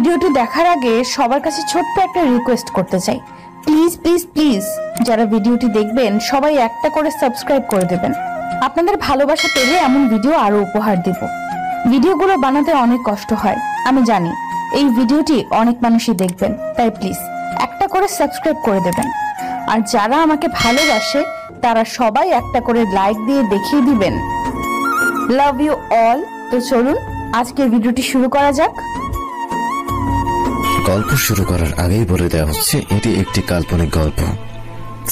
ভিডিওটি দেখার আগে সবার কাছে ছোট্ট একটা রিকোয়েস্ট করতে চাই, প্লিজ প্লিজ প্লিজ যারা ভিডিওটি দেখবেন সবাই একটা করে সাবস্ক্রাইব করে দেবেন। আপনাদের ভালোবাসা পেলে এমন ভিডিও আরো উপহার দেব। ভিডিওগুলো বানাতে অনেক কষ্ট হয়, আমি জানি। এই ভিডিওটি অনেক মানুষই দেখবেন, তাই প্লিজ একটা করে সাবস্ক্রাইব করে দেবেন। আর যারা আমাকে ভালোবাসে তারা সবাই একটা করে লাইক দিয়ে দেখিয়ে দিবেন। Love you all. তো চলুন আজকের ভিডিওটি শুরু করা যাক। গল্প শুরু করার আগেই বলে দেওয়া হচ্ছে এটি একটি কাল্পনিক গল্প।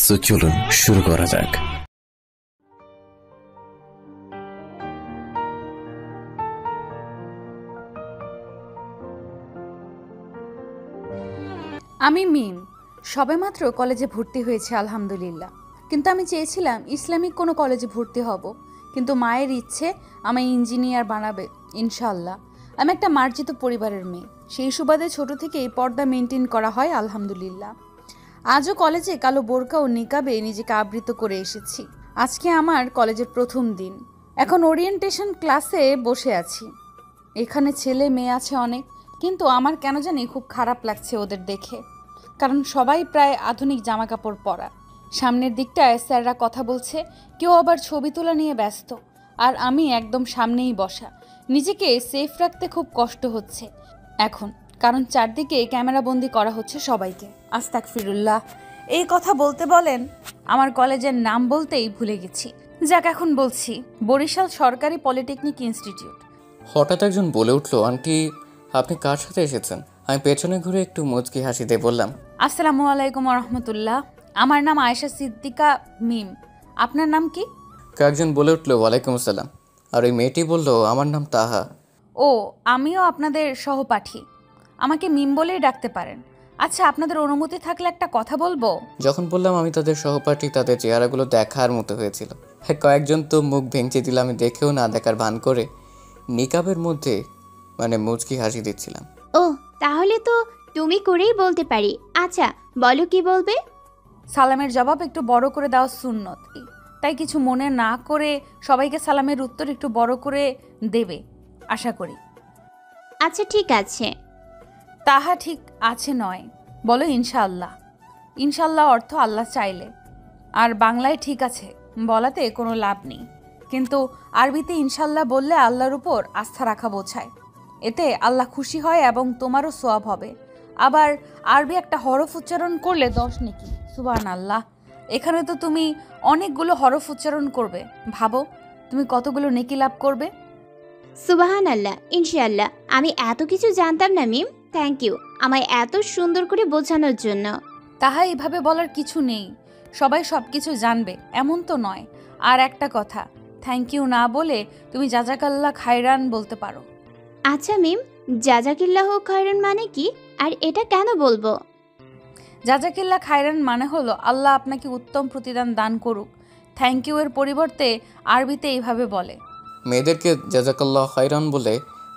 তো চলুন শুরু করা যাক। আমি মিম, সবেমাত্র কলেজে ভর্তি হয়েছে আলহামদুলিল্লাহ। কিন্তু আমি চেয়েছিলাম ইসলামিক কোনো কলেজে ভর্তি হব, কিন্তু মায়ের ইচ্ছে আমায় ইঞ্জিনিয়ার বানাবে ইনশাল্লাহ। আমি একটা মার্জিত পরিবারের মেয়ে, সেই সুবাদে ছোট থেকেই পর্দা মেনটেন করা হয় আলহামদুলিল্লাহ। আজও কলেজে কালো বোরকা ও নিকাবে নিজেকে আবৃত করে এসেছি। আজকে আমার কলেজের প্রথম দিন। এখন ওরিয়েন্টেশন ক্লাসে বসে আছি। এখানে ছেলে মেয়ে আছে অনেক, কিন্তু আমার কেন জানি খুব খারাপ লাগছে ওদের দেখে, কারণ সবাই প্রায় আধুনিক জামা কাপড় পরা। সামনের দিকটায় স্যাররা কথা বলছে, কেউ আবার ছবি তোলা নিয়ে ব্যস্ত, আর আমি একদম সামনেই বসা। নিজেকে সেফ রাখতে খুব কষ্ট হচ্ছে এখন, কারণ চারদিকে ক্যামেরাবন্দি করা হচ্ছে সবাইকে। আস্তাগফিরুল্লাহ। এই কথা বলতে বলেন আমার কলেজের নাম বলতেই ভুলে গেছি। যাক, এখন বলছি, বরিশাল সরকারি পলিটেকনিক ইনস্টিটিউট। হঠাৎ একজন বলে উঠল, আন্টি আপনি কার সাথে এসেছেন? আমি পেছনে ঘুরে একটু মুচকি হাসি দিয়ে বললাম, আসসালামু আলাইকুম রহমতুল্লাহ, আমার নাম আয়েশা সিদ্দিকা মিম। আপনার নাম কি? কয়েকজন বলে উঠল ওয়ালাইকুম আসসালাম, আর ওই মেয়েটি বলল আমার নাম তাহা। ও, আমিও আপনাদের সহপাঠী, আমাকে মিম বলেই ডাকতে পারেন। আচ্ছা, আপনাদের অনুমতি থাকলে একটা কথা বলবো। যখন বললাম আমি তাদের সহপাঠী, তাদের চেহারাগুলো দেখার মতো হয়েছিল। কয়েকজন তো মুখ ভেঙচে দিল, আমি দেখেও না দেখার ভান করে নিকাবের মধ্যে মুচকি হাসি দিচ্ছিলাম। ও, তাহলে তো তুমি করেই বলতে পারি। আচ্ছা বলো, কি বলবে? সালামের জবাব একটু বড় করে দেওয়া সুন্নত, তাই কিছু মনে না করে সবাইকে সালামের উত্তর একটু বড় করে দেবে আশা করি। আচ্ছা ঠিক আছে। তাহা ঠিক আছে নয়, বলো ইনশাআল্লাহ। ইনশাআল্লাহ অর্থ আল্লাহ চাইলে, আর বাংলায় ঠিক আছে বলাতে কোনো লাভ নেই, কিন্তু আরবিতে ইনশাআল্লাহ বললে আল্লাহর উপর আস্থা রাখা বোঝায়। এতে আল্লাহ খুশি হয় এবং তোমারও সওয়াব হবে। আবার আরবি একটা হরফ উচ্চারণ করলে 10 নেকি। সুবহানাল্লাহ। এখানে তো তুমি অনেকগুলো হরফ উচ্চারণ করবে, ভাবো তুমি কতগুলো নেকি লাভ করবে। সুবহানাল্লাহ, ইনশাআল্লাহ। আমি এত কিছু জানতাম না মিম, থ্যাংক ইউ আমায় এত সুন্দর করে বোঝানোর জন্য। তাহা এভাবে বলার কিছু নেই, সবাই সব কিছু জানবে এমন তো নয়। আর একটা কথা, থ্যাংক ইউ না বলে তুমি জাজাকাল্লাহ খায়রান বলতে পারো। আচ্ছা মিম, জাজাকিল্লাহ খায়রান মানে কি, আর এটা কেন বলবো? জাজাকিল্লাহ খায়রান মানে হলো আল্লাহ আপনাকে উত্তম প্রতিদান দান করুক। থ্যাংক ইউ এর পরিবর্তে আরবিতে এইভাবে বলে। মেয়েদেরকে জাজাকাল্লাহ খায়রান বলে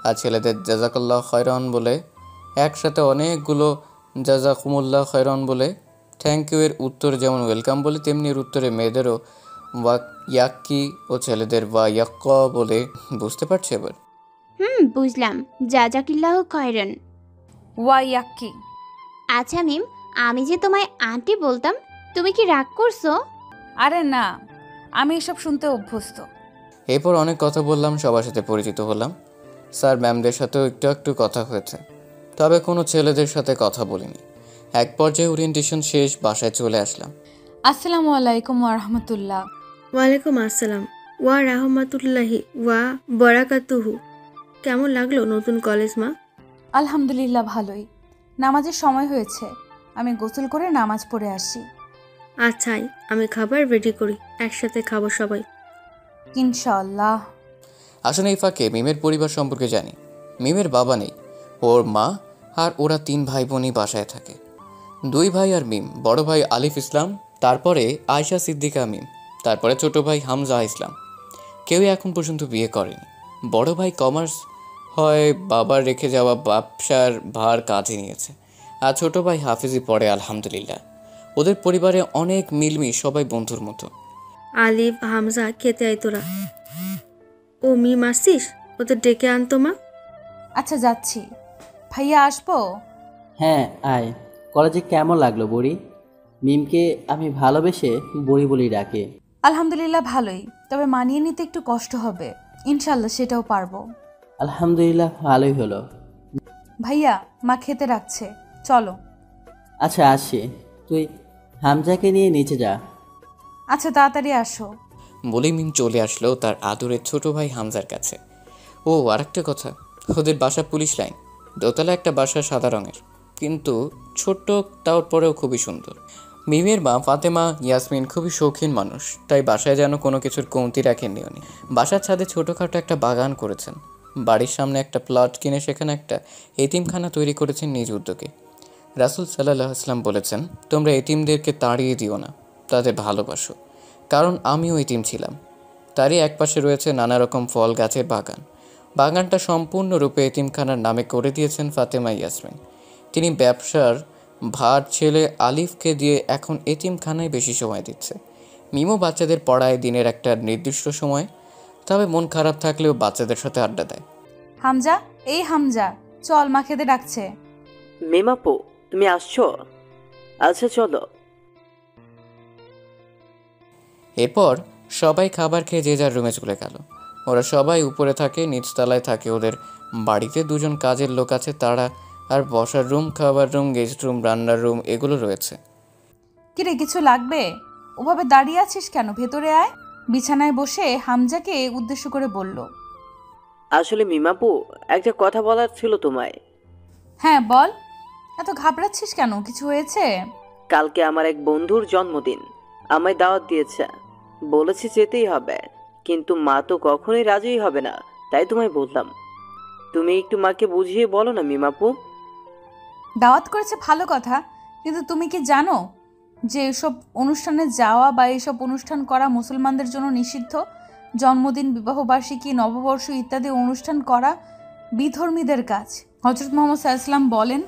আর ছেলেদের জাজাকাল্লাহ খায়রান বলে, একসাথে অনেকগুলো জাজাকুমুল্লাহ খায়রান বলে। থ্যাংক ইউ এর উত্তর যেমন ওয়েলকাম বলে, তেমনি এর উত্তরে মেয়েদেরও ইয়াক্কি ও ছেলেদের ইয়াক্কা বলে। বুঝতে পারছি এবার? বুঝলাম, জাজাকিল্লাহ খায়রান। ওয়াইয়াক্কি। আচ্ছা মিম, আমি যে তোমায় আন্টি বলতাম, তুমি কি রাগ করছো? আরে না, আমি এসব শুনতে অভ্যস্ত। এরপর অনেক কথা বললাম, সবার সাথে পরিচিত হলাম। স্যার ম্যামদের সাথেও একটু একটু কথা হয়েছে, তবে কোনো ছেলেদের সাথে কথা বলিনি। এক পর্যায়ে ওরিয়েন্টেশন শেষ, বাসায় চলে আসলাম। আসসালামু আলাইকুম ওয়া রাহমাতুল্লাহ। ওয়ালাইকুম আসসালাম ওয়া রাহমাতুল্লাহি ওয়া বারাকাতুহু। কেমন লাগলো নতুন কলেজ মা? আলহামদুলিল্লাহ ভালোই। নামাজের সময় হয়েছে, আমি গোসল করে নামাজ পড়ে আসি। আচ্ছাই, আমি খাবার রেডি করি, একসাথে খাবো সবাই ইনশাআল্লাহ। আসলে এই ফাঁকে মিমের পরিবার সম্পর্কে জানি। মিমের বাবা নেই, ওর মা আর ওরা 3 ভাই বোনই বাসায় থাকে। 2 ভাই আর মিম। বড় ভাই আলিফ ইসলাম, তারপরে আয়েশা সিদ্দিকা মিম, তারপরে ছোট ভাই হামজা ইসলাম। কেউই এখন পর্যন্ত বিয়ে করেনি। বড় ভাই কমার্স হয় বাবার রেখে যাওয়া ব্যবসার ভার কাজে নিয়েছে, আর ছোট ভাই হাফিজি পড়ে আলহামদুলিল্লাহ। ওদের পরিবারে অনেক মিলমি, সবাই বন্ধুর মতো। আলিফ হামজা খেতে আয় তোরা। ও মিম আসছিস, ওদের ডেকে আনতো মা। আচ্ছা যাচ্ছি। ভাইয়া আসবো? হ্যাঁ আয়। কলেজে কেমন লাগলো বুড়ি? মিমকে আমি ভালোবেসে বুড়ি বলি ডাকে। আলহামদুলিল্লাহ ভালোই, তবে মানিয়ে নিতে একটু কষ্ট হবে। ইনশাল্লাহ সেটাও পারবো। আলহামদুলিল্লাহ ভালোই হলো। ভাইয়া, মা খেতে রাখছে, চলো। আচ্ছা আসি, তুই হামজাকে নিয়ে নিচে যা। আচ্ছা তাড়াতাড়ি আসো। বলেই মিম চলে আসলো তার আদরের ছোট ভাই হামজার কাছে। ও আরেকটা কথা, ওদের বাসা পুলিশ লাইন, দোতলা একটা বাসা সাদা রঙের, কিন্তু ছোট্ট, তার পরেও খুবই সুন্দর। মিমের মা ফাতেমা ইয়াসমিন খুবই শৌখিন মানুষ, তাই বাসায় যেন কোনো কিছুর কমতি রাখেননি উনি। বাসার ছাদে ছোটোখাটো একটা বাগান করেছেন, বাড়ির সামনে একটা প্লট কিনে সেখানে একটা এতিমখানা তৈরি করেছেন নিজ উদ্যোগে। রাসূল সাল্লাল্লাহু আলাইহি ওয়াসাল্লাম বলেছেন, তোমরা এতিমদেরকে তাড়িয়ে দিও না, তাদের ভালোবাসো, কারণ আমিও এতিম ছিলাম। তারই একপাশে রয়েছে নানা রকম ফল গাছের বাগান। বাগানটা সম্পূর্ণরূপে এতিমখানার নামে করে দিয়েছেন ফাতেমা ইয়াসমিন। তিনি ব্যবসার ভার ছেলে আলিফকে দিয়ে এখন এতিমখানায় বেশি সময় দিচ্ছে। মিমও বাচ্চাদের পড়ায় দিনের একটা নির্দিষ্ট সময়, তবে মন খারাপ থাকলেও বাচ্চাদের সাথে আড্ডা দেয়। হামজা, এই হামজা, চল, মা খেতে ডাকছে। মেমাপু, তুমি আসছো? আচ্ছা চলো। এরপর সবাই খাবার খেয়ে যে যার রুমে চলে গেল। ওরা সবাই উপরে থাকে, নিচতলায় থাকে ওদের বাড়িতে দুজন কাজের লোক আছে তারা, আর বসার রুম, খাবার রুম, গেস্ট রুম, রান্নার রুম এগুলো রয়েছে। কিরে, কিছু লাগবে? ওভাবে দাঁড়িয়ে আছিস কেন? ভেতরে আয়। বিছানায় বসে হামজাকে উদ্দেশ্য করে বলল। আসলে মিমাপু, একটা কথা বলার ছিল তোমায়। হ্যাঁ বল। এত ঘাবড়াচ্ছিস কেন? কিছু হয়েছে? কালকে আমার এক বন্ধুর জন্মদিন, আমায় দাওয়াত দিয়েছে, বলেছে যেতেই হবে, কিন্তু মা তো কখনোই রাজিই হবে না, তাই তোমায় বললাম। তুমি একটু মাকে বুঝিয়ে বলো না মিমাপু। দাওয়াত করেছে ভালো কথা, কিন্তু তুমি কি জানো যে এসব অনুষ্ঠানে যাওয়া বা এসব অনুষ্ঠান করা মুসলমানদের জন্য নিষিদ্ধ? জন্মদিন, বিবাহবার্ষিকী, নববর্ষ ইত্যাদি অনুষ্ঠান করা বিধর্মীদের কাজ। হযরত মুহাম্মদ সাল্লাল্লাহু আলাইহি ওয়াসাল্লাম বলেন,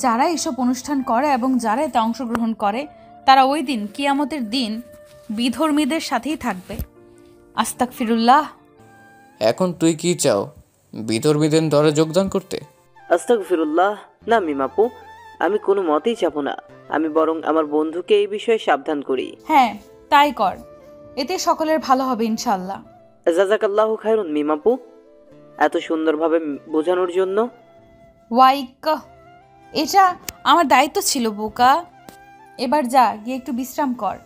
যারা এসব অনুষ্ঠান করে এবং যারা এতে অংশগ্রহণ করে তারা ওই দিন, কিয়ামতের দিন, বিধর্মীদের সাথেই থাকবে। আস্তাগফিরুল্লাহ। এখন তুই কি চাও, বিধর্মীদের দলে যোগদান করতে? আস্তাগফিরুল্লাহ, না মিমাপু, আমি কোনো মতেই চাবো না। আমি বরং আমার বন্ধুকে এই বিষয়ে সাবধান করি। হ্যাঁ তাই কর, এতে সকলের ভালো হবে ইনশাআল্লাহ। জাযাকাল্লাহু খায়রুন মিমাপু, এত সুন্দরভাবে বোঝানোর জন্য। ওয়াইক, এটা আমার দায়িত্ব ছিল বোকা। এবার যা, গিয়ে একটু বিশ্রাম কর।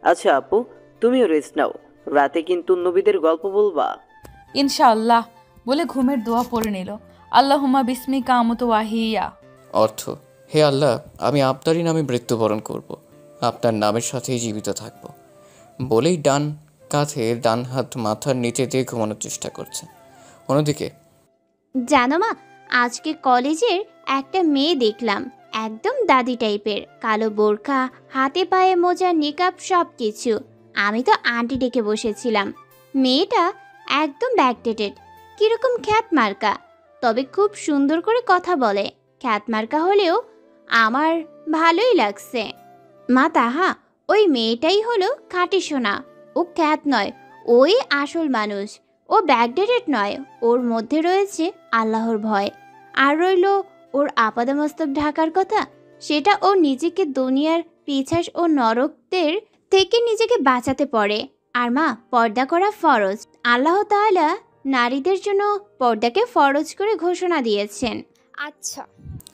আচ্ছা আপু, তুমিও রেস্ট নাও, রাতে কিন্তু নবীদের গল্প বলবা। ইনশাআল্লাহ বলে ঘুমের দোয়া পড়ে নিল। আল্লাহুম্মা বিসমিকা আমুতু ওয়াহিয়া। অর্থ, হে আল্লাহ, আমি আপনারই নামে মৃত্যুবরণ করব, আপনার নামের সাথেই জীবিত থাকব। বলেই ডান কাঁধে ডান হাত মাথার নিচে দিয়ে ঘুমানোর চেষ্টা করছে। অন্যদিকে, জানো মা, আজকে কলেজের একটা মেয়ে দেখলাম, একদম দাদি টাইপের, কালো বোরখা, হাতে পায়ে মোজা, নিকাব, সব কিছু। আমি তো আন্টি ডেকে বসেছিলাম। মেয়েটা একদম ব্যাকডেটেড, কিরকম খ্যাত মার্কা, তবে খুব সুন্দর করে কথা বলে। খ্যাত মার্কা হলেও আমার ভালোই লাগছে। মা তাহা, ওই মেয়েটাই হলো খাঁটি সোনা। ও খ্যাত নয়, ওই আসল মানুষ। ও ব্যাকডেটেড নয়, ওর মধ্যে রয়েছে আল্লাহর ভয়। আর রইল ওর আপাদমস্তক ঢাকার কথা, সেটা ও নিজেকে দুনিয়ার পিছাস ও নরকদের থেকে নিজেকে বাঁচাতে পারে। আর মা, পর্দা করা ফরজ। আল্লাহ তাআলা নারীদের জন্য পর্দাকে ফরজ করে ঘোষণা দিয়েছেন। আচ্ছা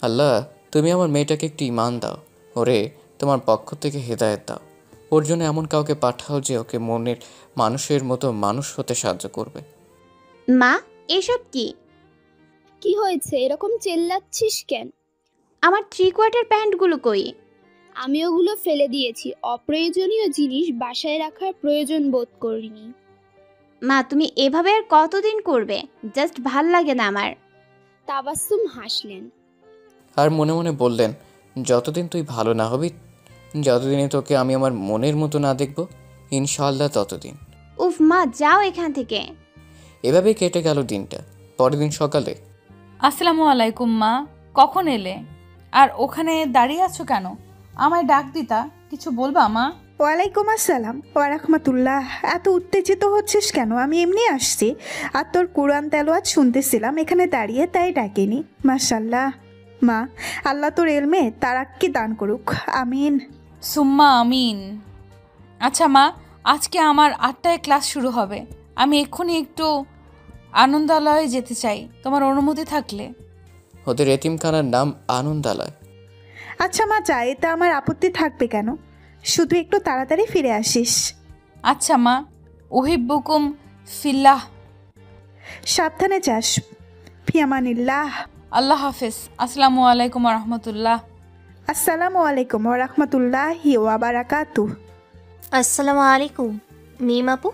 আল্লাহ, তুমি আমার মেয়েটাকে একটু ঈমান দাও, ওরে তোমার পক্ষ থেকে হেদায়েত দাও। ওর জন্য এমন কাউকে পাঠাও যে ওকে মনের মানুষের মতো মানুষ হতে সাহায্য করবে। মা, এসব কি? কি হয়েছে, এরকম চেল্লাচ্ছিস কেন? আমার 3/4 প্যান্টগুলো কই? আমি ওগুলো ফেলে দিয়েছি, অপ্রয়োজনীয় জিনিস বাসায় রাখার প্রয়োজন বোধ করিনি। মা, তুমি এভাবে আর কতদিন করবে? জাস্ট ভাল লাগে না আমার। তাবাসসুম হাসলেন। আর মনে মনে বললেন, যতদিন তুই ভালো না হবি, যতদিনে তোকে আমি আমার মনের মতো না দেখব, ইনশাআল্লাহ ততদিন। উফ মা, যাও এখান থেকে। এভাবেই কেটে গেল দিনটা। পরের দিন সকালে, আসসালামু আলাইকুম মা, কখন এলে? আর ওখানে দাঁড়িয়ে আছো কেন? আমায় ডাক দিতা, কিছু বলবা মা? ওয়ালাইকুম আসসালাম ওয়া রাহমাতুল্লাহ। এত উত্তেজিত হচ্ছিস কেন? আমি এমনি আসছি, আর তোর কোরআন তেলাওয়াত শুনতেছিলাম এখানে দাঁড়িয়ে, তাই ডাকিনি। মাশাল্লাহ মা, আল্লাহ তোর এলমে তারাক্কি দান করুক, আমিন। সুম্মা আমিন। আচ্ছা মা, আজকে আমার 8টায় ক্লাস শুরু হবে। আমি এক্ষুনি একটু আনন্দালয়ে যেতে চাই, তোমার অনুমতি থাকলে। ওদের এতিমখানার নাম আনন্দালয়। আচ্ছা মা, যা, এতে আমার আপত্তি থাকবে কেন? শুধু একটু তাড়াতাড়ি ফিরে আসিস। আচ্ছা মা, উহিব্বুকুম ফিল্লাহ। সাবধানে যাস। ফিয়ামানিল্লাহ। আল্লাহ হাফেজ। আসসালামু আলাইকুম রহমতুল্লাহ। আসসালামু আলাইকুম ওয়া রাহমাতুল্লাহি ওয়া বারাকাতুহু। আসসালামু আলাইকুম মিম আপু।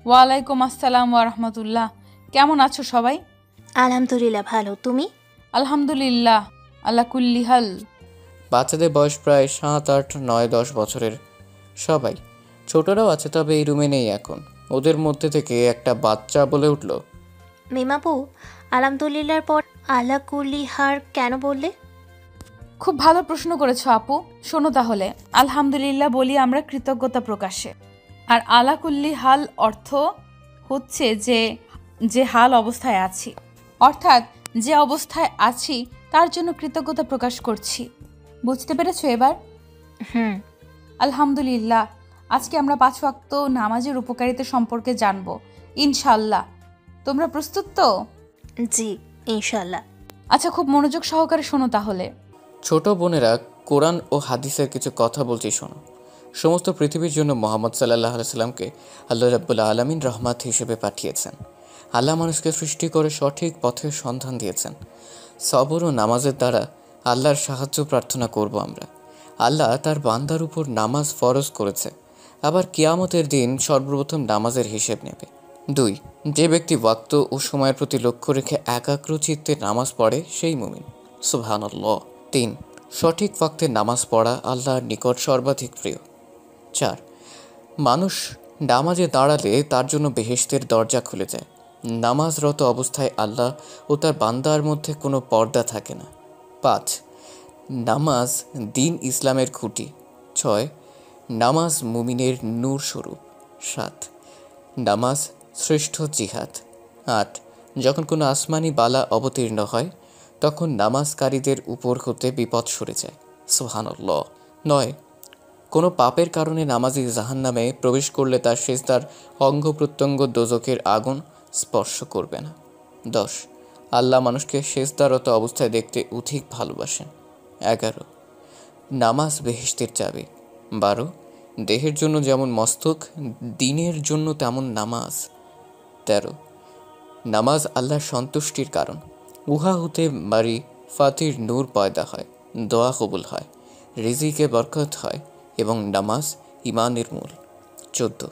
ওয়ালাইকুম আসসালাম ওয়া রাহমাতুল্লাহ। কেমন আছো সবাই? আলহামদুলিল্লাহ ভালো, তুমি? আলহামদুলিল্লাহ আল্লাহ কুল্লি হাল। বাচ্চাদের বয়স প্রায় 7, 8, 9, 10 বছরের। সবাই ছোটরাও আছে, তবে এই রুমে নেই এখন। ওদের মধ্যে থেকে একটা বাচ্চা বলে উঠল, মিম আপু, আলহামদুলিল্লাহর পর আলা কুল্লি হার কেন বললে? খুব ভালো প্রশ্ন করেছো আপু। শোনো তাহলে, আলহামদুলিল্লাহ বলি আমরা কৃতজ্ঞতা প্রকাশে, আর আলা কুল্লি হাল অর্থ হচ্ছে যে হাল অবস্থায় আছি, অর্থাৎ যে অবস্থায় আছি তার জন্য কৃতজ্ঞতা প্রকাশ করছি। বুঝতে পেরেছো এবার? আলহামদুলিল্লাহ। আজকে আমরা 5 ওয়াক্ত নামাজের উপকারিতা সম্পর্কে জানবো ইনশাল্লাহ। তোমরা প্রস্তুত তো? জি ইনশাল্লাহ। আচ্ছা, খুব মনোযোগ সহকারে শোনো তাহলে। ছোট বোনেরা, কোরআন ও হাদিসের কিছু কথা বলছি শোনো। সমস্ত পৃথিবীর জন্য মোহাম্মদ সাল্লাল্লাহু আলাইহি সাল্লামকে আল্লাহ রাব্বুল আলামিন রহমত হিসেবে পাঠিয়েছেন। আল্লাহ মানুষকে সৃষ্টি করে সঠিক পথের সন্ধান দিয়েছেন। সবর ও নামাজের দ্বারা আল্লাহর সাহায্য প্রার্থনা করব আমরা। আল্লাহ তার বান্দার উপর নামাজ ফরজ করেছে, আবার কিয়ামতের দিন সর্বপ্রথম নামাজের হিসেব নেবে। 2, যে ব্যক্তি ওয়াক্ত ও সময়ের প্রতি লক্ষ্য রেখে একাগ্র চিত্তে নামাজ পড়ে সেই মুমিন। সুবহানাল্লাহ। 3, সঠিক ওয়াক্তে নামাজ পড়া আল্লাহর নিকট সর্বাধিক প্রিয়। 4, মানুষ নামাজে দাঁড়ালে তার জন্য বেহেশতের দরজা খুলে যায়। নামাজরত অবস্থায় আল্লাহ ও তার বান্দার মধ্যে কোনো পর্দা থাকে না। 5, নামাজ দিন ইসলামের খুঁটি। 6, নামাজ মুমিনের নূর স্বরূপ। 7, নামাজ শ্রেষ্ঠ জিহাদ। 8, যখন কোনো আসমানি বালা অবতীর্ণ হয় তখন নামাজকারীদের উপর হতে বিপদ সরে যায়। সুবহানাল্লাহ। 9, কোনো পাপের কারণে নামাজি জাহান্নামে প্রবেশ করলে তার সিজদার অঙ্গ প্রত্যঙ্গ দোজখের আগুন স্পর্শ করবে না। 10, আল্লাহ মানুষকে সিজদারত অবস্থায় দেখতে অধিক ভালোবাসেন। 11, নামাজ বেহেশতের চাবি। 12, দেহের জন্য যেমন মস্তক, দিনের জন্য তেমন নামাজ। 13, নামাজ আল্লাহর সন্তুষ্টির কারণ। উহা হতে মারি ফাতির নূর পয়দা হয়, দোয়া কবুল হয়, রিজিকে বরকত হয় এবং নামাজ ইমানের মূল। 14,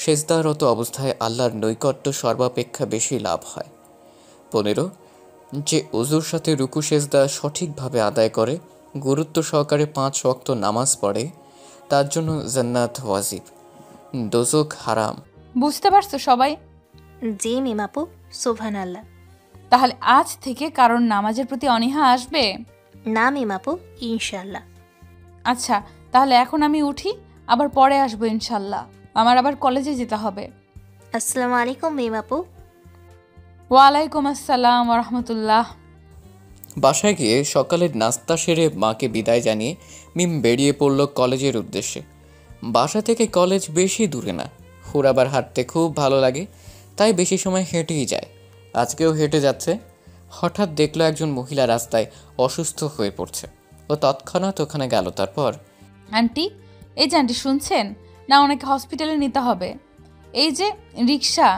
সেজদারত অবস্থায় আল্লাহর নৈকট্য সর্বাপেক্ষা বেশি লাভ হয়। 15, যে ওযুর সাথে রুকু সেজদা সঠিকভাবে আদায় করে গুরুত্ব সহকারে 5 ওয়াক্ত নামাজ পড়ে তার জন্য জান্নাত ওয়াজিব, দোজখ হারাম। বুঝতে পারছো সবাই? জি মিম আপু। সুবহানাল্লাহ। তাহলে আজ থেকে কারণ নামাজের প্রতি অনীহা আসবে না মিম আপু, ইনশাল্লাহ। আচ্ছা, তাহলে এখন আমি উঠি, আবার পরে আসবো ইনশাল্লাহ। আমার আবার কলেজে যেতে হবে। আসসালামু আলাইকুম মিম আপু। ওয়ালাইকুম আসসালাম ওয়া রাহমাতুল্লাহ। বাসায় গিয়ে সকালের নাস্তা সেরে মাকে বিদায় জানিয়ে মিম বেরিয়ে পড়ল কলেজের উদ্দেশ্যে। বাসা থেকে কলেজ বেশি দূরে না, ওর আবার হাঁটতে খুব ভালো লাগে, তাই বেশি সময় হেঁটেই যায়। আজকেও হেঁটে যাচ্ছে। হঠাৎ দেখলো একজন মহিলা রাস্তায় অসুস্থ হয়ে পড়ছে। ও তৎক্ষণাৎ ওখানে গেল। তারপর, আন্টি, এই যে আন্টি শুনছেন না, ওনাকে হসপিটালে নিতে হবে। এই যে রিক্সা,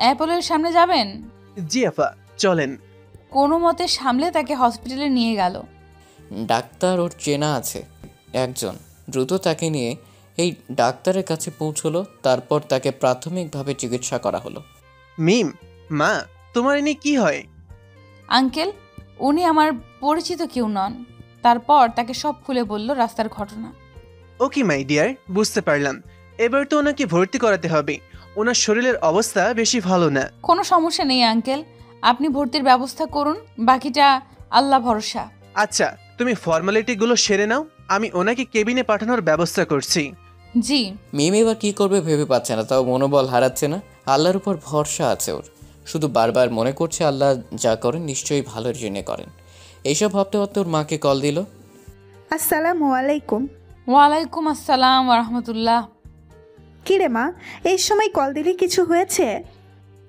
অ্যাপোলোর সামনে যাবেন? জি আফা, চলেন। কোনো মতে সামলে তাকে হসপিটালে নিয়ে গেল। ডাক্তার ওর চেনা আছে একজন, দ্রুত তাকে নিয়ে এই ডাক্তারের কাছে পৌঁছলো। তারপর তাকে প্রাথমিকভাবে চিকিৎসা করা হলো। মিম, মা, তোমার এনে কি হয়? আঙ্কেল, উনি আমার পরিচিত কেউ নন। তারপর তাকে সব খুলে বলল রাস্তার ঘটনা। ওকে মাই ডিয়ার, বুঝতে পারলাম। এবার তো ওনাকে ভর্তি করাতে হবে, ওনার শরীরের অবস্থা বেশি ভালো না। কোনো সমস্যা নেই আঙ্কেল, আপনি ভর্তির ব্যবস্থা করুন, বাকিটা আল্লাহ ভরসা। আচ্ছা, তুমি ফর্মালিটিগুলো সেরে নাও, আমি ওনাকে কেবিনে পাঠানোর ব্যবস্থা করছি। জি। মিম এবার কী করবে ভেবে পাচ্ছে না, তাও মনোবল হারাচ্ছে না। আল্লাহর উপর ভরসা আছে ওর, শুধু বারবার মনে করছে আল্লাহ যা করেন নিশ্চয়ই ভালোর জন্য করেন। এইসব ভাবতে ভাবতে ওর মাকে কল দিল। আসসালামু আলাইকুম। ওয়ালাইকুম আসসালাম রাহমাতুল্লাহ। কিরে মা, এই সময় কল দিলি, কিছু হয়েছে?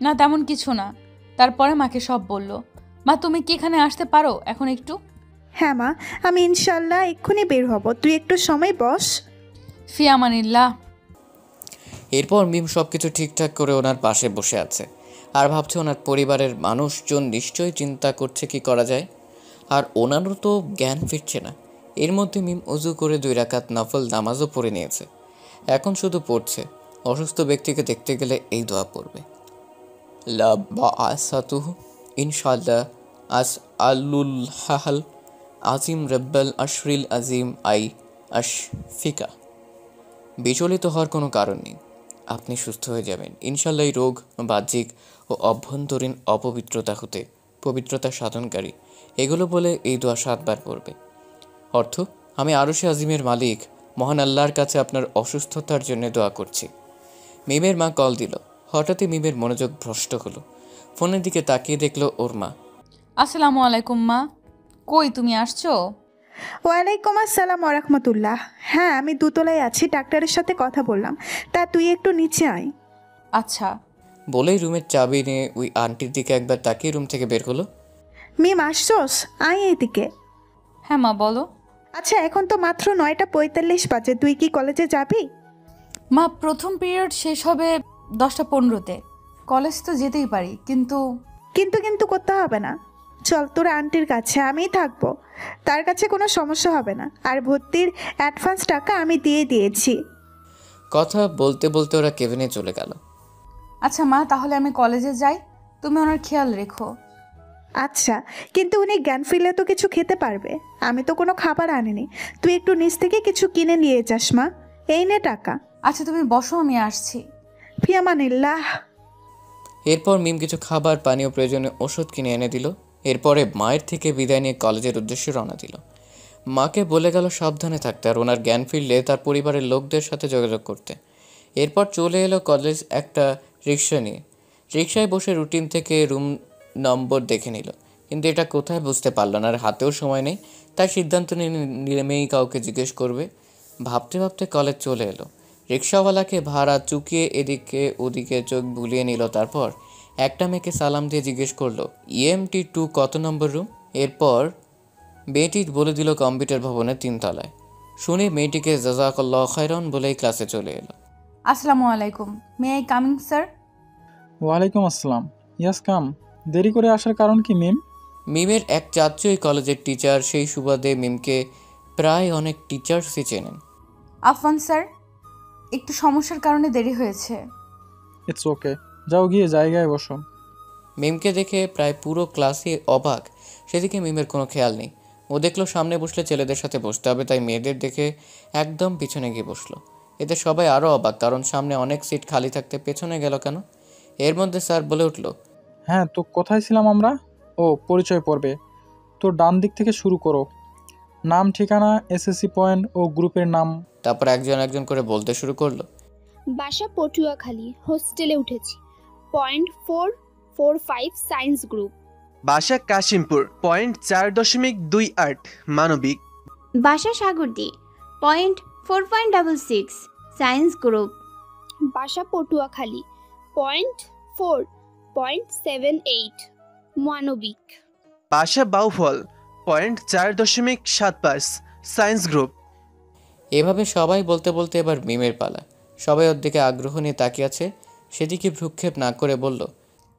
না তেমন কিছু না। তারপরে মাকে সব বলল। মা তুমি কি এখানে আসতে পারো এখন একটু? হ্যাঁ মা, আমি ইনশাল্লাহ এক্ষুনি বের হব, তুই একটু সময় বস। ফি আমানিল্লাহ। এরপর মিম সব কিছু ঠিকঠাক করে ওনার পাশে বসে আছে আর ভাবছে ওনার পরিবারের মানুষজন নিশ্চয়ই চিন্তা করছে কি করা যায়, আর ওনারও তো জ্ঞান ফিরছে না। এর মধ্যে মিম অজু করে 2 রাকাত নফল নামাজও পড়ে নিয়েছে, এখন শুধু পড়ছে। অসুস্থ ব্যক্তিকে দেখতে গেলে এই দোয়া পড়বে, লা বাআসাতুহু ইনশাআল্লাহ আস আলুল হাল আজিম রব্বাল আশরিল আজিম আই আশফিকা। বিচলিত হওয়ার কোনো কারণ নেই, আপনি সুস্থ হয়ে যাবেন ইনশাল্লাহ। এই রোগ বাহ্যিক ও অভ্যন্তরীণ অপবিত্রতা হতে পবিত্রতা সাধনকারী, এগুলো বলে এই দোয়া 7 বার পড়বে। অর্থ, আমি আরশে আজিমের মালিক মহান আল্লাহর কাছে আপনার অসুস্থতার জন্য দোয়া করছি। মিমের মা কল দিল। হঠাৎই মিমের মনোযোগ ভ্রষ্ট হলো। ফোনের দিকে তাকিয়ে দেখলো ওর মা। আসসালামু আলাইকুম মা, কই তুমি আসছো? ওয়ালাইকুম আসসালাম ওরহমতুল্লাহ। হ্যাঁ, আমি দুতলায় আছি, ডাক্তারের সাথে কথা বললাম, তা তুই একটু নিচে আয়। আচ্ছা। বলেই রুমের চাবি নিয়ে ওই আন্টির দিকে একবার তাকিয়ে রুম থেকে বের হলো। মিম আসছোস, আয় এদিকে। হ্যাঁ মা বলো। আচ্ছা, এখন তো মাত্র 9:45 বাজে, তুই কি কলেজে যাবি? মা প্রথম পিরিয়ড শেষ হবে 10:15-তে। কলেজ তো যেতেই পারি, কিন্তু কিন্তু করতে হবে না, চল তোর আন্টির কাছে, আমিই থাকবো, তার কাছে কোনো সমস্যা হবে না, আর ভর্তির অ্যাডভান্স টাকা আমি দিয়ে দিয়েছি। কথা বলতে বলতে ওরা কেবিনে চলে গেল। আচ্ছা মা, তাহলে আমি কলেজে যাই, তুমি ওনার খেয়াল রেখো। আচ্ছা, কিন্তু উনি জ্ঞান ফিরলে তো কিছু খেতে পারবে, আমি তো কোনো খাবার আনিনি, তুই একটু নিচ থেকে কিছু কিনে নিয়ে যাস মা, এই নে টাকা। আচ্ছা তুমি বসো, আমি আসছি। ফিয়ামানিল্লাহ। এরপর মিম কিছু খাবার পানীয় প্রয়োজনীয় ওষুধ কিনে এনে দিল। এরপরে মায়ের থেকে বিদায় নিয়ে কলেজের উদ্দেশ্যে রওনা দিল। মাকে বলে গেল সাবধানে থাকতে আর ওনার জ্ঞান ফিরলে তার পরিবারের লোকদের সাথে যোগাযোগ করতে। এরপর চলে এলো কলেজ একটা রিক্সা নিয়ে। রিক্সায় বসে রুটিন থেকে রুম নম্বর দেখে নিল, কিন্তু এটা কোথায় বুঝতে পারল না, আর হাতেও সময় নেই। তাই সিদ্ধান্ত নেমেই কাউকে জিজ্ঞেস করবে। ভাবতে ভাবতে কলেজ চলে এলো। রিক্সাওয়ালাকে ভাড়া চুকিয়ে এদিকে ওদিকে চোখ বুলিয়ে নিল। তারপর একটা মেয়েকে সালাম দিয়ে জিজ্ঞেস করলো, EMT 2 কত নম্বর রুম? এরপর মেয়েটি বলে দিল কম্পিউটার ভবনের 3 তলায়। শুনে মেয়েটিকে জাযাকাল্লাহু খাইরান বলেই ক্লাসে চলে এলো। আসসালামু আলাইকুম, মে আই কামিং স্যার? ওয়ালাইকুম আসসালাম, ইয়াস কাম। দেরি করে আসার কারণ কি মিম? মিমের এক চাচু এই কলেজের টিচার, সেই সুবাদে মিমকে প্রায় অনেক টিচার্সই চেনেন। আফওয়ান স্যার, একটু সমস্যার কারণে দেরি হয়েছে। ইটস ওকে, যাও গিয়ে জায়গায় বসো। মিমকে দেখে প্রায় পুরো ক্লাসে অবাক, সেদিকে মিমের কোনো খেয়াল নেই। ও দেখলো সামনে বসলে ছেলেদের সাথে বসতে হবে, তাই মেয়েদের দেখে একদম পিছনে গিয়ে বসলো। এতে সবাই আরও অবাক, কারণ সামনে অনেক সিট খালি থাকতে পেছনে গেল কেন? এর মধ্যে স্যার বলে উঠল, হ্যাঁ তো কোথায় ছিলাম আমরা? ও, পরিচয় পর্বে। তো ডান দিক থেকে শুরু করো, নাম, ঠিকানা, SSC পয়েন্ট ও গ্রুপের নাম। তারপর একজন একজন করে বলতে শুরু করলো। বাসা পটুয়াখালী, হোস্টেলে উঠেছি, পয়েন্ট 445 সায়েন্স গ্রুপ। বাসা কাশিমপুর, পয়েন্ট 4.28 মানবিক। বাসা সাগরদি, পয়েন্ট 4.66 সায়েন্স গ্রুপ। বাসা পটুয়াখালী, পয়েন্ট 4.78 মানবিক। বাসা বাউফল, পয়েন্ট 4.75 সায়েন্স গ্রুপ। এভাবে সবাই বলতে বলতে এবার মিমের পালা। সবাই ওর দিকে আগ্রহ নিয়ে তাকিয়ে আছে, সেদিকে ভ্রুক্ষেপ না করে বলল,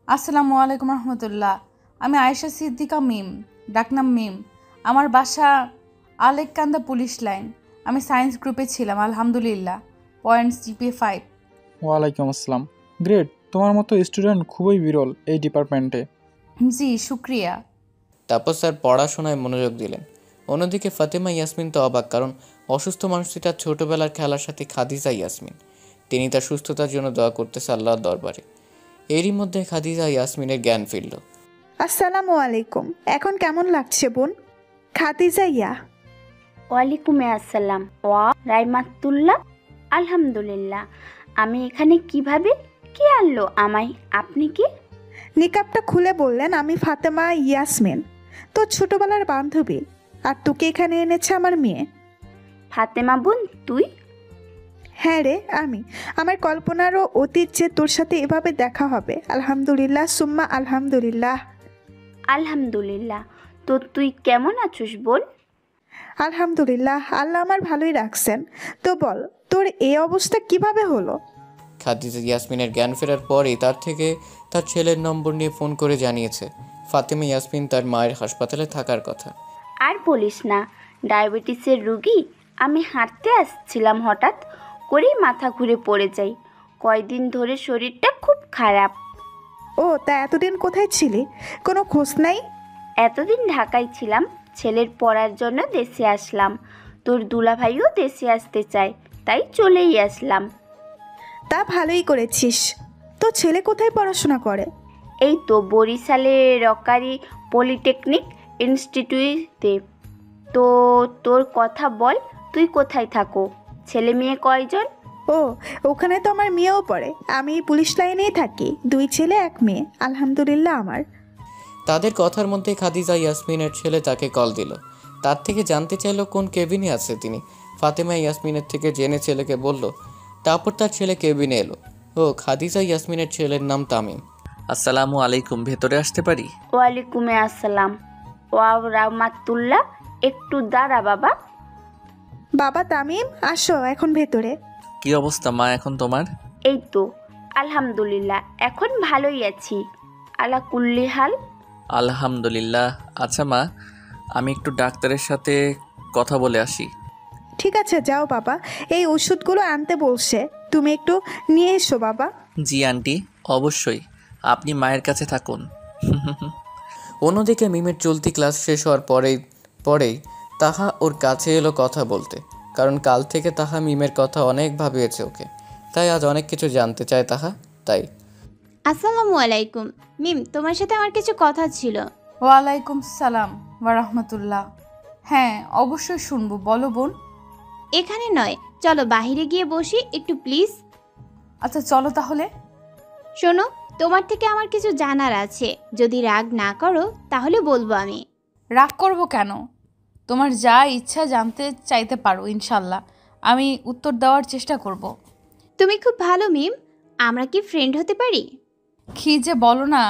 আসসালামু আলাইকুম রহমতুল্লাহ, আমি আয়েশা সিদ্দিকা মিম, ডাকনাম মিম। আমার বাসা আলেককান্দা পুলিশ লাইন। আমি সায়েন্স গ্রুপে ছিলাম, আলহামদুলিল্লাহ, পয়েন্টস GPA 5। ওয়ালাইকুম আসসালাম, গ্রেট। তোমার মতো স্টুডেন্ট খুবই বিরল এই ডিপার্টমেন্টে। জি শুক্রিয়া। তারপর স্যার পড়াশোনায় মনোযোগ দিলেন। অন্যদিকে ফাতেমা ইয়াসমিন তো অবাক, কারণ অসুস্থ মানুষটি তার ছোটোবেলার খেলার সাথে খাদিজা ইয়াসমিন। তিনি তার সুস্থতার জন্য দোয়া করতেছে আল্লাহর দরবারে। এরই মধ্যে খাদিজা ইয়াসমিনের জ্ঞান ফিরল। আসসালামু আলাইকুম, এখন কেমন লাগছে বোন? খাদিজা ইয়া। ওয়ালাইকুম আসসালাম ওয়া রাহমাতুল্লাহ। আলহামদুলিল্লাহ। আমি এখানে কিভাবে? কে আনলো আমায়? আপনি কি? নিকাবটা খুলে বললেন, আমি ফাতেমা ইয়াসমিন, তোর ছোটবেলার বান্ধবী। আর তোকে এখানে এনেছে আমার মেয়ে। ফাতেমা বোন তুই? হ্যাঁ রে, আমি। আমার কল্পনারও অতীত যে তোর সাথে এভাবে দেখা হবে। আলহামদুলিল্লাহ সুম্মা আলহামদুলিল্লাহ। আলহামদুলিল্লাহ। তো তুই কেমন আছিস বোন? আলহামদুলিল্লাহ, আল্লাহ আমার ভালোই রাখছেন। তো বল, তোর এই অবস্থা কিভাবে হলো? খাদিজা ইয়াসমিনের জ্ঞান ফেরার পরেই তার থেকে তার ছেলের নম্বর নিয়ে ফোন করে জানিয়েছে ফাতেমা ইয়াসমিন তার মায়ের হাসপাতালে থাকার কথা। আর বলিস না, ডায়াবেটিসের রুগী। আমি হাঁটতে আসছিলাম, হঠাৎ করেই মাথা ঘুরে পড়ে যাই। কয়দিন ধরে শরীরটা খুব খারাপ। ও, তা এতদিন কোথায় ছিলি? কোনো খোঁজ নাই? এতদিন ঢাকায় ছিলাম, ছেলের পড়ার জন্য দেশে আসলাম। তোর দুলাভাইও দেশে আসতে চায়, তাই চলেই আসলাম। তা ভালোই করেছিস। তো ছেলে কোথায় পড়াশোনা করে? এই তো বরিশালে রকারি পলিটেকনিক ইনস্টিটিউটে। তো তোর কথা বল, তুই কোথায় থাকো? ছেলে মেয়ে কয়জন? ও, ওখানে তো আমার মেয়েও পড়ে। আমি পুলিশ লাইনেই থাকি। 2 ছেলে 1 মেয়ে। আলহামদুলিল্লাহ আমার। তাদের কথার মধ্যে খাদিজা ইয়াসমিনের ছেলে তাকে কল দিল। তার থেকে জানতে চাইল কোন কেবিনে আছে তিনি। ফাতেমা ইয়াসমিনের থেকে জেনে ছেলেকে বলল। তারপর তার ছেলে কেবিনে এলো। ও খাদিজা ইয়াসমিনের ছেলের নাম তামিম। আসসালামু আলাইকুম, ভেতরে আসতে পারি? ওয়ালাইকুম আসসালাম। ওয়াও রাহমাতুল্লাহ। একটু দাঁড়া বাবা। বাবা তামিম, আসো এখন ভেতরে। কি অবস্থা মা এখন তোমার? এই তো আলহামদুলিল্লাহ, এখন ভালোই আছি। আলা কুল্লি হাল। আলহামদুলিল্লাহ। আচ্ছা মা, আমি একটু ডাক্তারের সাথে কথা বলে আসি। ঠিক আছে, যাও বাবা। এই ওষুধগুলো আনতে বলছে, তুমি একটু নিয়ে এসো বাবা। জি আন্টি, অবশ্যই। আপনি মায়ের কাছে থাকুন। অন্যদিকে মিমের চলতি ক্লাস শেষ হওয়ার পরেই তাহা ওর কাছে এলো কথা বলতে। কারণ কাল থেকে তাহা মিমের কথা অনেক ভাবিয়েছে ওকে, তাই আজ অনেক কিছু জানতে চায় তাহা। তাই আসসালামু আলাইকুম মিম, তোমার সাথে আমার কিছু কথা ছিল। ওয়ালাইকুম সালাম ওয়া রাহমাতুল্লাহ। হ্যাঁ, অবশ্যই শুনবো, বলো বোন। এখানে নয়, চলো বাইরে গিয়ে বসি একটু প্লিজ। আচ্ছা চলো তাহলে। শোনো, তোমার থেকে আমার কিছু জানার আছে। যদি রাগ না করো তাহলে বলবো আমি। রাগ করবো কেন? তোমার যা ইচ্ছা জানতে চাইতে পারো, ইনশাল্লাহ আমি উত্তর দেওয়ার চেষ্টা করব। তুমি খুব ভালো মিম, আমরা কি ফ্রেন্ড হতে পারি? কি যে বলো না,